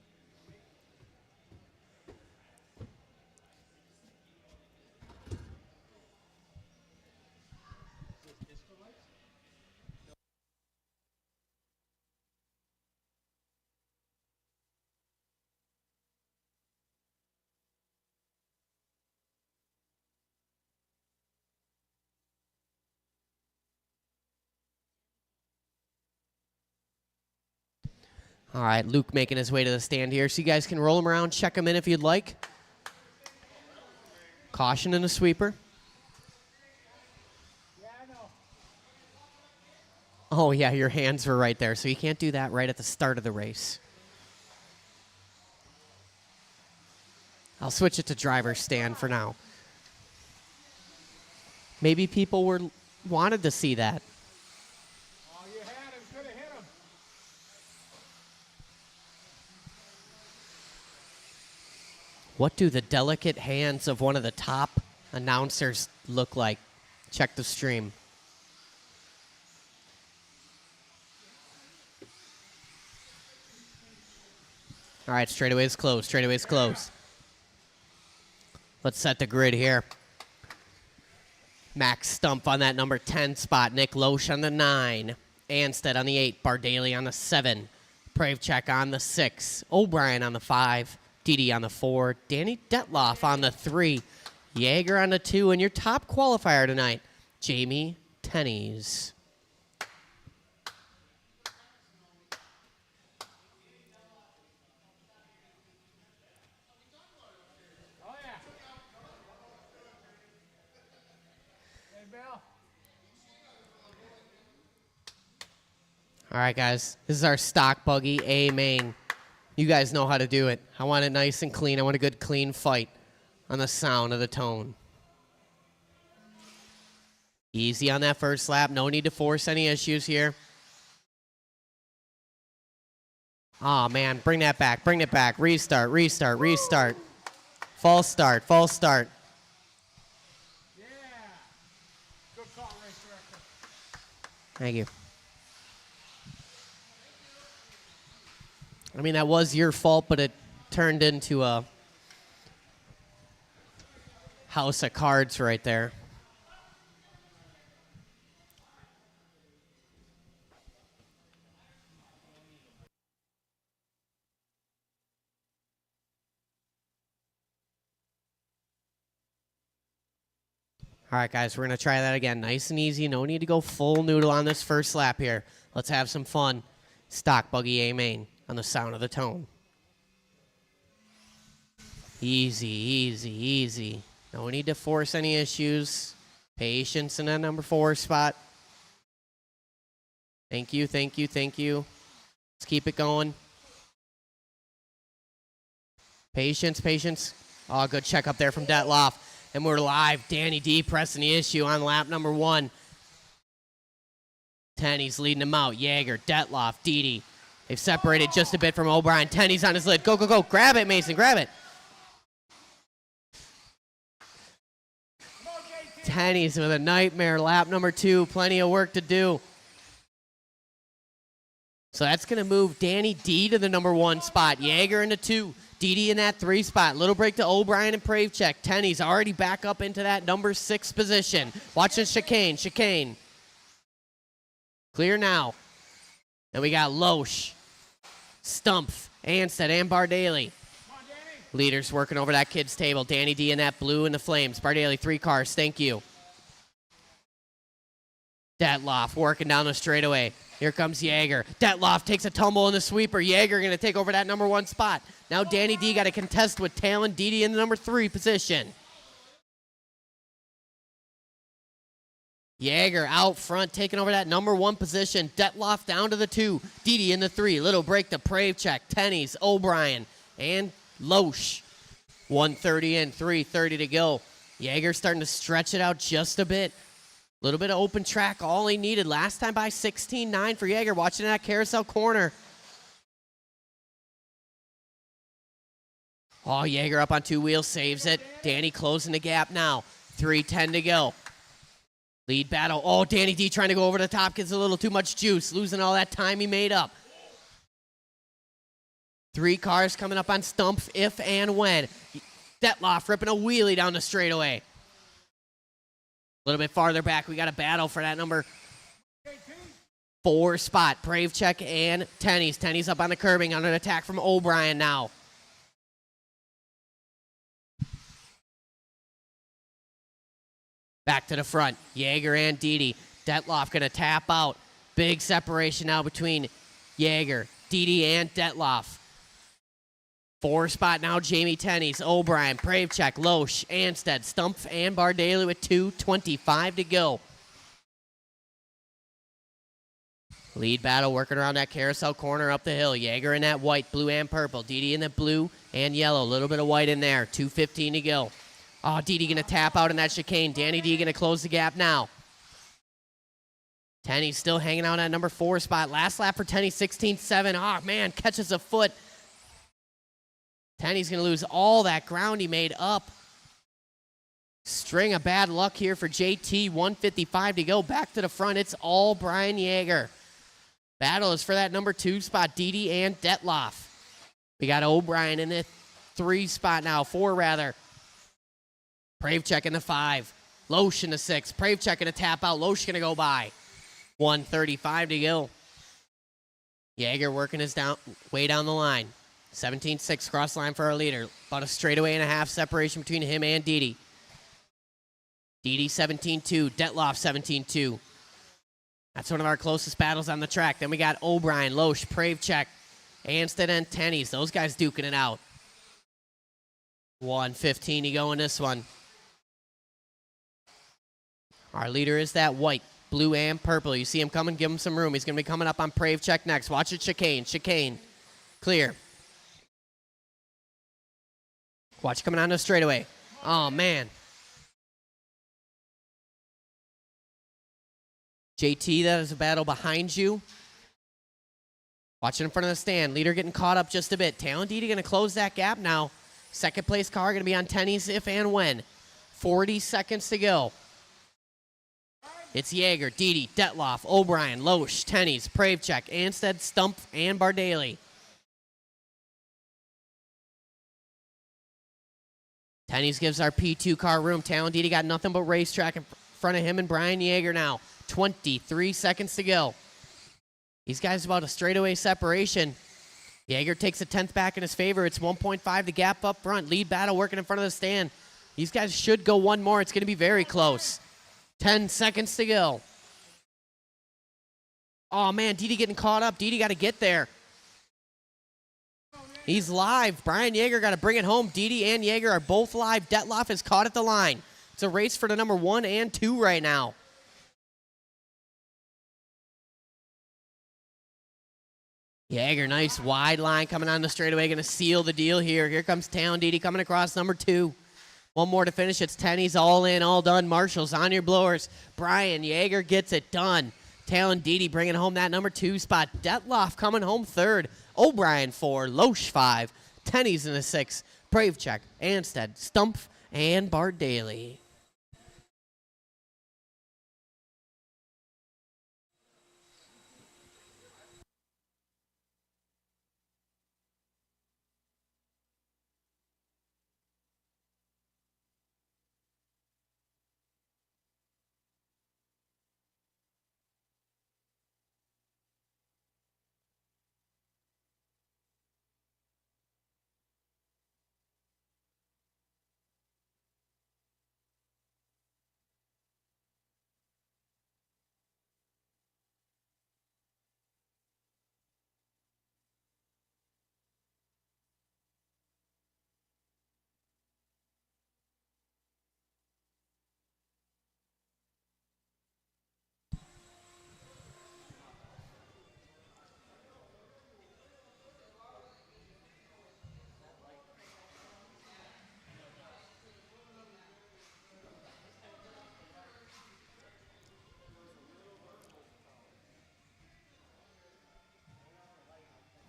Speaker 1: All right, Luke making his way to the stand here, so you guys can roll him around, check him in if you'd like. Caution and a sweeper. Oh, yeah, your hands were right there, so you can't do that right at the start of the race. I'll switch it to driver's stand for now. Maybe people wanted to see that.
Speaker 2: Oh, you had him. Could have hit him.
Speaker 1: What do the delicate hands of one of the top announcers look like? Check the stream. All right, straightaway's closed. Straightaway's closed. Let's set the grid here. Max Stump on that number 10 spot. Nick Loesch on the 9. Anstead on the 8. Bardaly on the 7. Pravchek on the 6. O'Brien on the 5. Didi on the 4. Danny Detloff on the 3. Jaeger on the 2. And your top qualifier tonight, Jamie Tenney's.
Speaker 2: Oh, yeah. Hey, Bill.
Speaker 1: All right, guys. This is our stock buggy A main. You guys know how to do it. I want it nice and clean. I want a good, clean fight on the sound of the tone. Easy on that first lap. No need to force any issues here. Oh, man. Bring that back. Bring it back. Restart, restart, restart. False start, false start.
Speaker 2: Yeah. Good call, race director.
Speaker 1: Thank you. I mean, that was your fault, but it turned into a house of cards right there. All right, guys, we're going to try that again. Nice and easy. No need to go full noodle on this first lap here. Let's have some fun. Stock buggy A main on the sound of the tone. Easy, easy, easy. No need to force any issues. Patience in that number 4 spot. Thank you, thank you, thank you. Let's keep it going. Patience, patience. Oh, good check up there from Detloff. And we're live. Danny D pressing the issue on lap number 1. Tenney's leading him out. Jaeger, Detloff, Didi. They've separated just a bit from O'Brien. Tenney's on his lid. Go, go, go. Grab it, Mason. Grab it. Tenney's with a nightmare. Lap number 2. Plenty of work to do. So that's going to move Danny D to the number 1 spot. Jaeger in the 2. Didi in that 3 spot. Little break to O'Brien and Pravchek. Tenney's already back up into that number 6 position. Watch this chicane. Chicane. Clear now. And we got Loesch, Stumpf, Anstead, and Bardaly. Leaders working over that kid's table. Danny D in that blue and the flames. Bardaly, 3 cars. Thank you. Detloff working down the straightaway. Here comes Jaeger. Detloff takes a tumble in the sweeper. Jaeger going to take over that number 1 spot. Now Danny D got to contest with Talon Didi in the number 3 position. Jaeger out front, taking over that number 1 position. Detloff down to the 2. Didi in the 3. Little break to Pravchek, Tennies, O'Brien, and Loesch. 130 in, 3:30 to go. Jaeger starting to stretch it out just a bit. A little bit of open track, all he needed. Last time by 16.9 for Jaeger, watching that carousel corner. Oh, Jaeger up on 2 wheels, saves it. Danny closing the gap now. 3:10 to go. Lead battle. Oh, Danny D trying to go over the top, gets a little too much juice, losing all that time he made up. 3 cars coming up on stump if and when. Detloff ripping a wheelie down the straightaway. A little bit farther back, we got a battle for that number 4 spot. Pravchek and Tennies. Tennies up on the curbing under an attack from O'Brien now. Back to the front. Jaeger and Didi. Detloff going to tap out. Big separation now between Jaeger, Didi, and Detloff. 4 spot now, Jamie Tennies, O'Brien, Pravchek, Loesch, Anstead, Stumpf, and Bardaly with 2:25 to go. Lead battle working around that carousel corner up the hill. Jaeger in that white, blue, and purple. Didi in the blue and yellow. A little bit of white in there. 2:15 to go. Oh, Didi going to tap out in that chicane. Danny D going to close the gap now. Tennies still hanging out at number 4 spot. Last lap for Tennies, 16.7. Oh, man, catches a foot. Tennies going to lose all that ground he made up. String of bad luck here for JT. 1:55 to go. Back to the front. It's all Brian Jaeger. Battle is for that number 2 spot, Didi and Detloff. We got O'Brien in the 3 spot now, 4 rather. Pravchek in the 5. Loesch in the 6. Pravchek going to tap out. Loesch going to go by. 1:35 to go. Jaeger working his way down the line. 17.6 cross line for our leader. About a straightaway and a half separation between him and Didi. Didi 17.2. Detloff 17.2. That's one of our closest battles on the track. Then we got O'Brien, Loesch, Pravchek, Anstead, and Tennies. Those guys duking it out. 1:15 to go in this one. Our leader is that white, blue, and purple. You see him coming, give him some room. He's going to be coming up on Pravchek next. Watch it, chicane, chicane. Clear. Watch coming on the straightaway. Oh, man. JT, that is a battle behind you. Watch it in front of the stand. Leader getting caught up just a bit. Talon Didi going to close that gap now. Second place car going to be on Tennies if and when. 40 seconds to go. It's Jaeger, Didi, Detloff, O'Brien, Loesch, Tennies, Pravchek, Anstead, Stumpf, and Bardaly. Tennies gives our P2 car room. Talon Didi got nothing but racetrack in front of him and Brian Jaeger now. 23 seconds to go. These guys about a straightaway separation. Jaeger takes a 10th back in his favor. It's 1.5 the gap up front. Lead battle working in front of the stand. These guys should go one more. It's going to be very close. 10 seconds to go. Oh, man, Didi getting caught up. Didi got to get there. He's live. Brian Jaeger got to bring it home. Didi and Jaeger are both live. Detloff is caught at the line. It's a race for the number 1 and 2 right now. Jaeger, nice wide line coming on the straightaway. Going to seal the deal here. Here comes Talon Didi coming across number 2. One more to finish. It's Tennies all in, all done. Marshalls on your blowers. Brian Jaeger gets it done. Talon Didi bringing home that number 2 spot. Detloff coming home 3rd. O'Brien 4. Loesch 5. Tennies in the 6. Pravchek, Anstead, Stumpf, and Bardaly.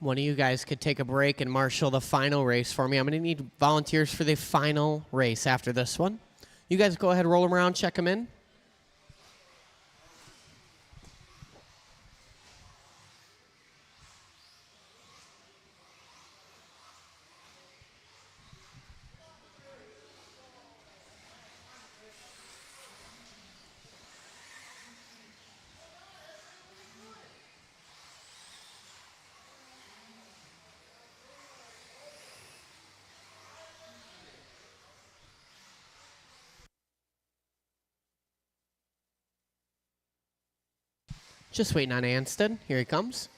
Speaker 1: One of you guys could take a break and marshal the final race for me. I'm going to need volunteers for the final race after this one. You guys go ahead, roll them around, check them in. Just waiting on Ansted. Here he comes.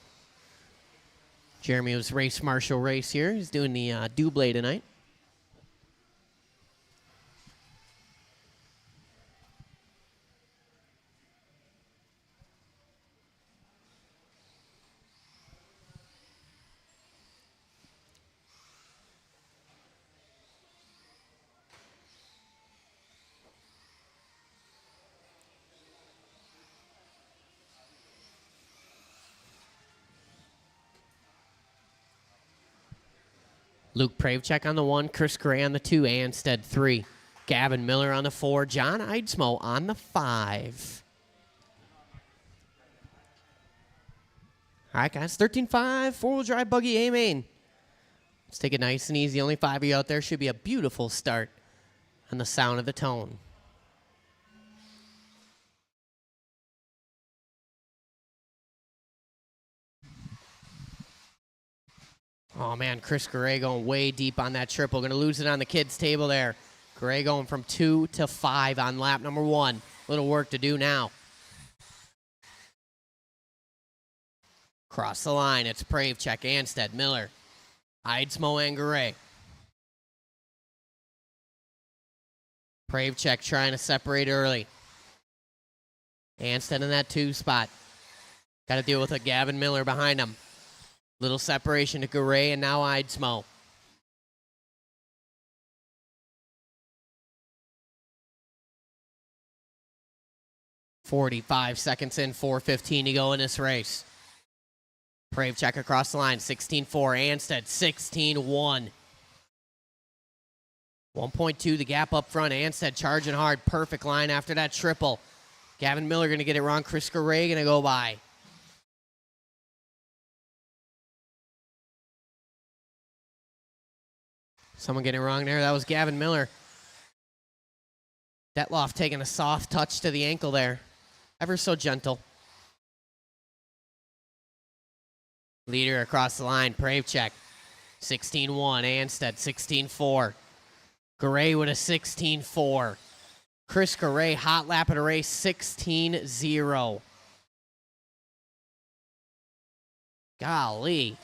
Speaker 1: Jeremy was race marshal race here. He's doing the double tonight. Luke Pravchek on the 1, Chris Gray on the 2, Ansted 3, Gavin Miller on the 4, John Eidsmo on the 5. All right, guys, 13.5, four-wheel drive buggy A-main. Let's take it nice and easy. Only 5 of you out there. Should be a beautiful start on the sound of the tone. Oh, man, Chris Gray going way deep on that triple. Going to lose it on the kids' table there. Gray going from 2 to 5 on lap number 1. Little work to do now. Cross the line. It's Pravchek, Ansted, Miller, Eidsmo, and Gray. Pravchek trying to separate early. Ansted in that 2 spot. Got to deal with a Gavin Miller behind him. Little separation to Gray and now Eidsmo. .45 seconds in, 4:15 to go in this race. Pravchek across the line, 16.4. Ansted, 16.1. 1.2 the gap up front. Ansted charging hard. Perfect line after that triple. Gavin Miller going to get it wrong. Chris Gray going to go by. Someone getting it wrong there. That was Gavin Miller. Detloff taking a soft touch to the ankle there. Ever so gentle. Leader across the line, Pravchek. 16.1. Ansted, 16.4. Gray with a 16.4. Chris Gray, hot lap of the race, 16.0. Golly.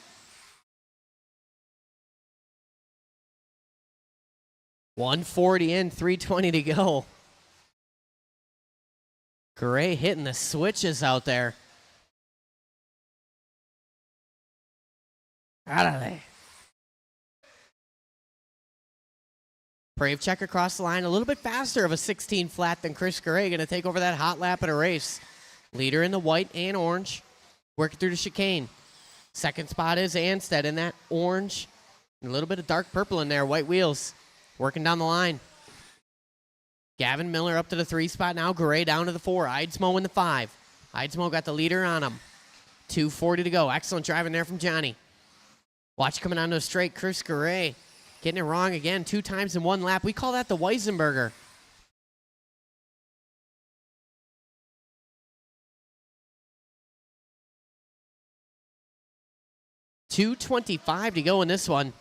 Speaker 1: 140 in, 320 to go. Gray hitting the switches out there. Out of there. Pravchek across the line, a little bit faster of a 16 flat than Chris Gray. Going to take over that hot lap of the race. Leader in the white and orange, working through the chicane. Second spot is Ansted in that orange, and a little bit of dark purple in there, white wheels. Working down the line. Gavin Miller up to the 3 spot now. Gray down to the 4. Eidsmo in the 5. Eidsmo got the leader on him. 2:40 to go. Excellent driving there from Johnny. Watch coming onto a straight. Chris Gray getting it wrong again 2 times in 1 lap. We call that the Weisenberger. .225 to go in this one.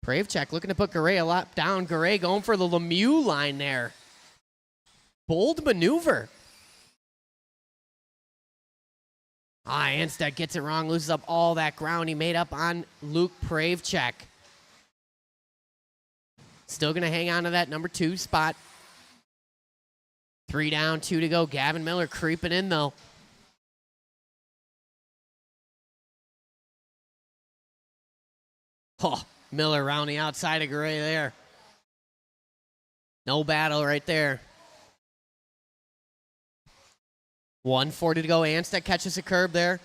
Speaker 1: Pravchek looking to put Gray a lot down. Gray going for the Lemieux line there. Bold maneuver. Ansted gets it wrong, loses up all that ground he made up on Luke Pravchek. Still going to hang on to that number 2 spot. 3 down, 2 to go. Gavin Miller creeping in, though. Oh, Miller around the outside of Gray there. No battle right there. 1:40 to go. Ansted catches a curb there.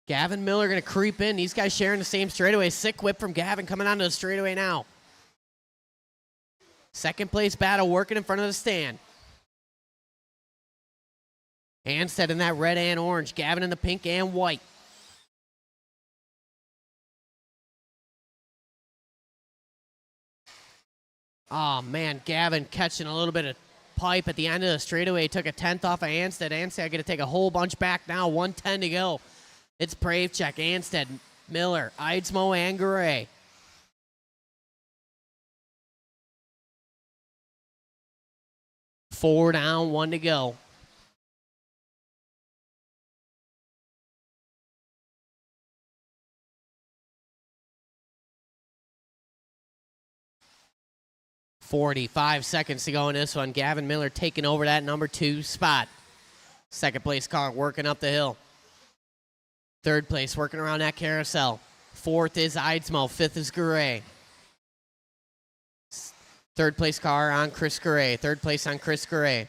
Speaker 1: Gavin Miller going to creep in. These guys sharing the same straightaway. Sick whip from Gavin coming onto the straightaway now. Second place battle working in front of the stand. Anstead in that red and orange. Gavin in the pink and white. Oh, man, Gavin catching a little bit of pipe at the end of the straightaway. Took a 10th off of Anstead. Anstead going to take a whole bunch back now. 110 to go. It's Pravechek, Anstead, Miller, Eidsmo, and Garay. Four down, 1 to go. .45 seconds to go in this one. Gavin Miller taking over that number 2 spot. Second place car working up the hill. Third place working around that carousel. Fourth is Eidsmo. Fifth is Garay. Third place car on Chris Garay. Third place on Chris Garay.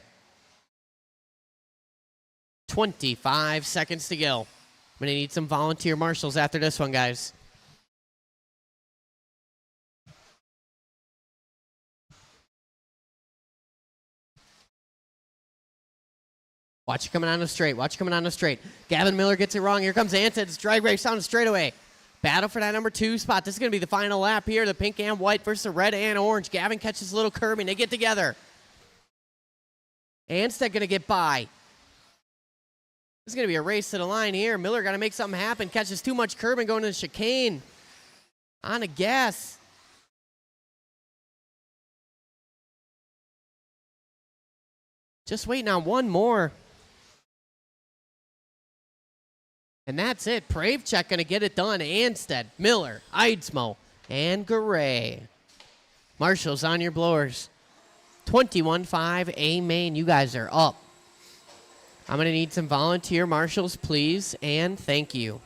Speaker 1: 25 seconds to go. I'm going to need some volunteer marshals after this one, guys. Watch it coming on the straight. Watch it coming on the straight. Gavin Miller gets it wrong. Here comes Anstead's drag race down the straightaway. Battle for that number 2 spot. This is going to be the final lap here. The pink and white versus the red and orange. Gavin catches a little curbing. They get together. Anstead going to get by. This is going to be a race to the line here. Miller got to make something happen. Catches too much curbing going to the chicane. On the gas. Just waiting on one more. And that's it. Pravechek going to get it done. Anstead, Miller, Eidsmo, and Garay. Marshals on your blowers. 21-5 A main. You guys are up. I'm going to need some volunteer marshals, please, and thank you.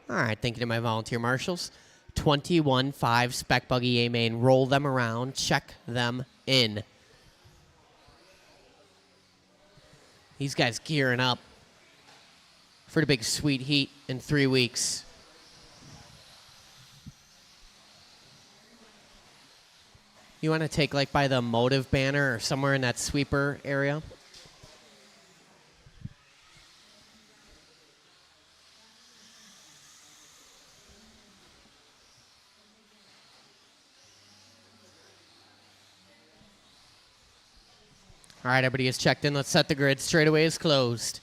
Speaker 1: All right, thank you to my volunteer marshals. 21-5 Spec Buggy A main. Roll them around. Check them in. These guys gearing up for the big sweet heat in 3 weeks. You want to take like by the Motive banner or somewhere in that sweeper area? All right, everybody is checked in. Let's set the grid. Straightaway is closed.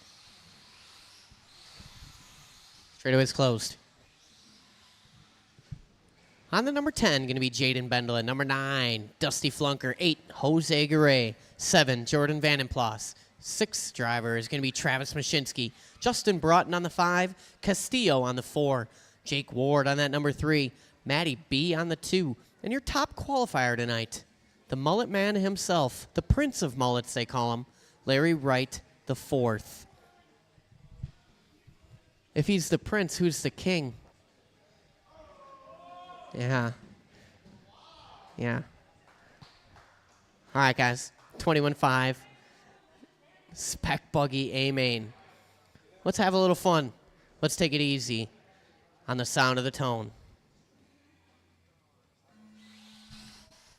Speaker 1: Straightaway is closed. On the number 10, going to be Jaden Bendel. Number 9, Dusty Flunker. 8, Jose Garay. 7, Jordan Vandenplas. 6 driver is going to be Travis Mashinsky. Justin Broughton on the 5. Castillo on the 4. Jake Ward on that number 3. Matty B on the 2. And your top qualifier tonight, the mullet man himself, the prince of mullets, they call him, Larry Wright the 4th. If he's the prince, who's the king? Yeah. Yeah. All right, guys. 21-5. Spec Buggy A-Main. Let's have a little fun. Let's take it easy on the sound of the tone.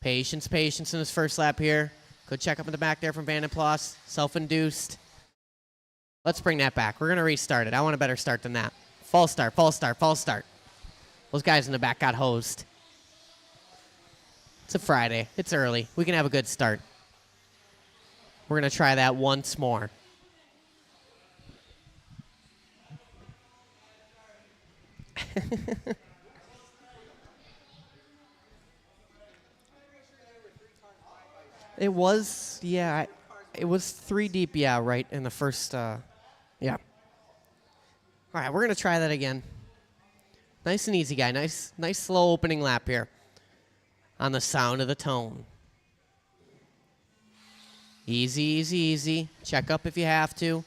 Speaker 1: Patience, patience in this first lap here. Good check up in the back there from Vandenplas. Self-induced. Let's bring that back. We're going to restart it. I want a better start than that. False start, false start, false start. Those guys in the back got hosed. It's a Friday. It's early. We can have a good start. We're going to try that once more. It was, yeah, it was 3 deep, yeah, right in the first, yeah. All right, we're going to try that again. Nice and easy, guy. Nice slow opening lap here on the sound of the tone. Easy, easy, easy. Check up if you have to.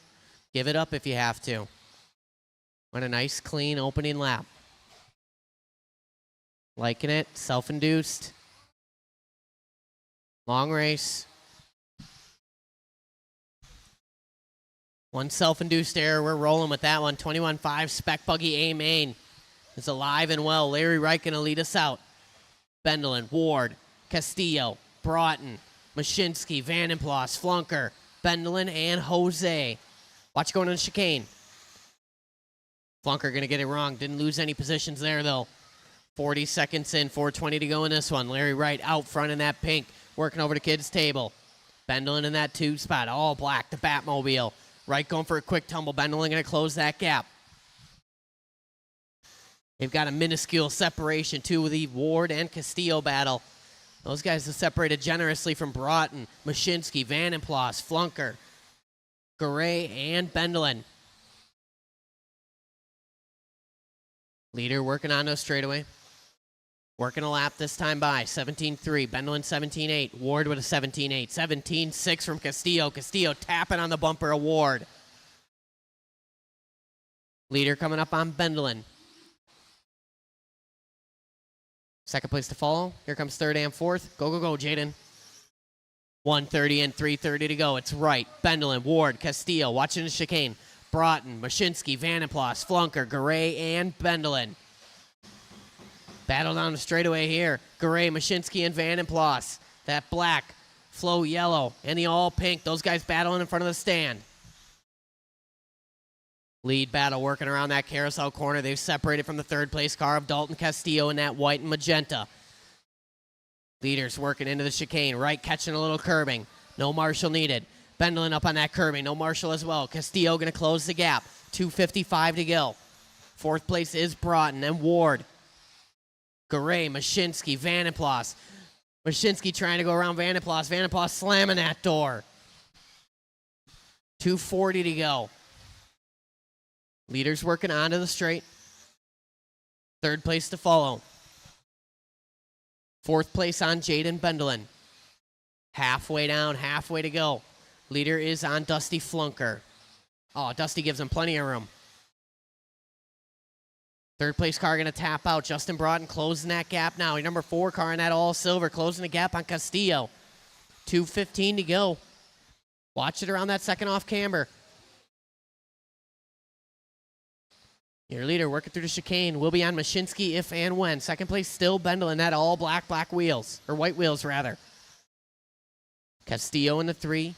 Speaker 1: Give it up if you have to. What a nice, clean opening lap. Liking it. Self-induced. Long race. One self-induced error. We're rolling with that one. 21.5 Spec Buggy A-Main is alive and well. Larry Wright going to lead us out. Bendelin, Ward, Castillo, Broughton, Mashinsky, Vandenplas, Flunker, Bendelin, and Jose. Watch going on the chicane. Flunker going to get it wrong. Didn't lose any positions there, though. 40 seconds in, 4:20 to go in this one. Larry Wright out front in that pink, working over to kids' table. Bendelin in that 2 spot, all black, the Batmobile. Wright going for a quick tumble. Bendelin going to close that gap. They've got a minuscule separation, too, with the Ward and Castillo battle. Those guys have separated generously from Broughton, Mashinsky, Vandenplas, Flunker, Garay, and Bendelin. Leader working on those straightaway. Working a lap this time by 17.3. Bendelin 17.8. Ward with a 17.8. 17.6 from Castillo. Castillo tapping on the bumper of Ward. Leader coming up on Bendelin. Second place to follow. Here comes third and fourth. Go, go, go, Jaden. 1:30 and 3:30 to go. It's right. Bendelin, Ward, Castillo. Watching the chicane. Broughton, Mashinsky, Vandenplas, Flunker, Garay, and Bendelin. Battle down the straightaway here. Garay, Mashinsky, and Vandenplas. That black, flow yellow, and the all pink. Those guys battling in front of the stand. Lead battle working around that carousel corner. They've separated from the third place car of Dalton Castillo in that white and magenta. Leaders working into the chicane. Right catching a little curbing. No marshal needed. Bendelin up on that curbing. No marshal as well. Castillo going to close the gap. 2:55 to go. Fourth place is Broughton and Ward. Garay, Mashinsky, Vandenplas. Mashinsky trying to go around Vandenplas. Vandenplas slamming that door. 2:40 to go. Leaders working onto the straight. Third place to follow. Fourth place on Jaden Bendelin. Halfway down, halfway to go. Leader is on Dusty Flunker. Oh, Dusty gives him plenty of room. Third place car going to tap out. Justin Broughton closing that gap now. Number 4 car in that all silver, closing the gap on Castillo. 2:15 to go. Watch it around that second off camber. Your leader working through the chicane will be on Mashinsky if and when. Second place still Bendelin, that all black wheels, or white wheels rather. Castillo in the 3,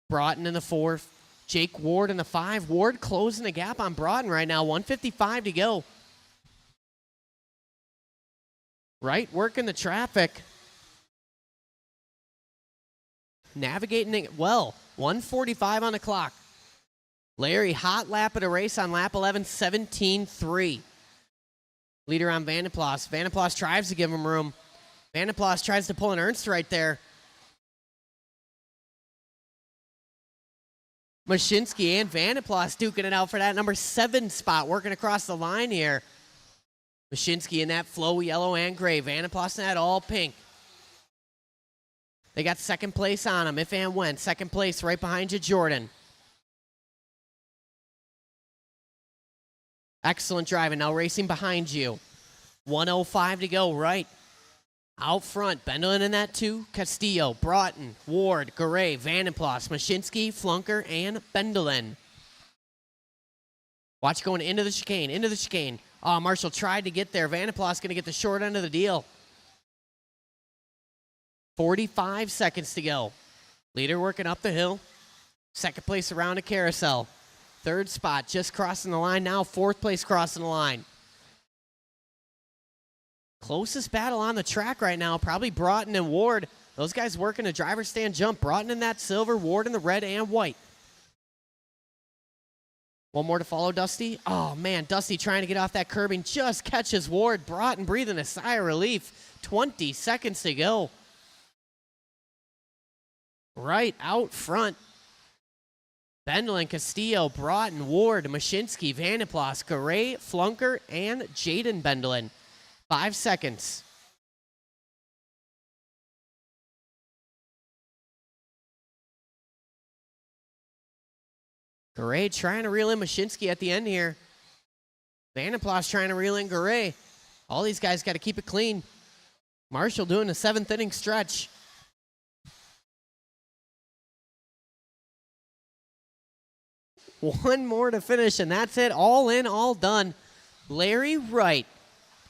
Speaker 1: Broughton in the 4, Jake Ward in the 5. Ward closing the gap on Broughton right now. 1:55 to go. Right, working the traffic. Navigating it well. 1:45 on the clock. Larry, hot lap of the race on lap 11, 17.3. Leader on Vandenplas. Vandenplas tries to give him room. Vandenplas tries to pull an Ernst right there. Mashinsky and Vandenplas duking it out for that number 7 spot, working across the line here. Mashinsky in that flow yellow and gray. Vandenplas in that all pink. They got second place on them, if and when. Second place right behind you, Jordan. Excellent driving. Now racing behind you. 1:05 to go, right. Out front, Bendelin in that 2, Castillo, Broughton, Ward, Garay, Vandenplas, Mashinsky, Flunker, and Bendelin. Watch going into the chicane, Oh, Marshall tried to get there. Vandenplas going to get the short end of the deal. 45 seconds to go. Leader working up the hill. Second place around a carousel. Third spot just crossing the line now. Fourth place crossing the line. Closest battle on the track right now, probably Broughton and Ward. Those guys working a driver's stand jump. Broughton in that silver, Ward in the red and white. One more to follow, Dusty. Oh, man, Dusty trying to get off that curbing. Just catches Ward. Broughton breathing a sigh of relief. 20 seconds to go. Right out front. Bendelin, Castillo, Broughton, Ward, Mashinsky, Vandenplas, Garay, Flunker, and Jaden Bendelin. 5 seconds. Garay trying to reel in Mashinsky at the end here. Vandenplas trying to reel in Garay. All these guys got to keep it clean. Marshall doing a 7th inning stretch. One more to finish, and that's it. All in, all done. Larry Wright,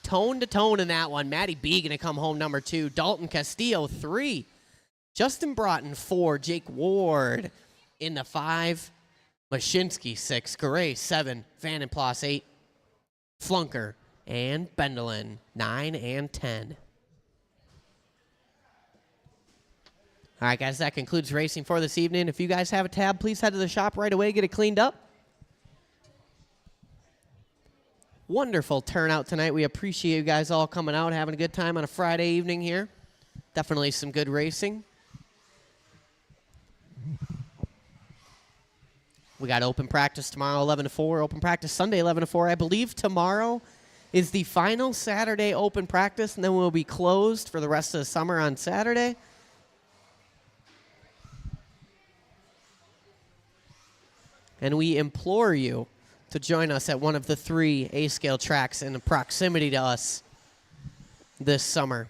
Speaker 1: tone to tone in that one. Matty B going to come home number 2. Dalton Castillo, 3. Justin Broughton, 4. Jake Ward in the 5. Mashinsky, 6. Garay, 7. Vandenplas, 8. Flunker and Bendelin, 9 and 10. All right, guys, that concludes racing for this evening. If you guys have a tab, please head to the shop right away, get it cleaned up. Wonderful turnout tonight. We appreciate you guys all coming out, having a good time on a Friday evening here. Definitely some good racing. We got open practice tomorrow, 11 to 4. Open practice Sunday, 11 to 4. I believe tomorrow is the final Saturday open practice, and then we'll be closed for the rest of the summer on Saturday. And we implore you to join us at one of the 3 A-scale tracks in proximity to us this summer.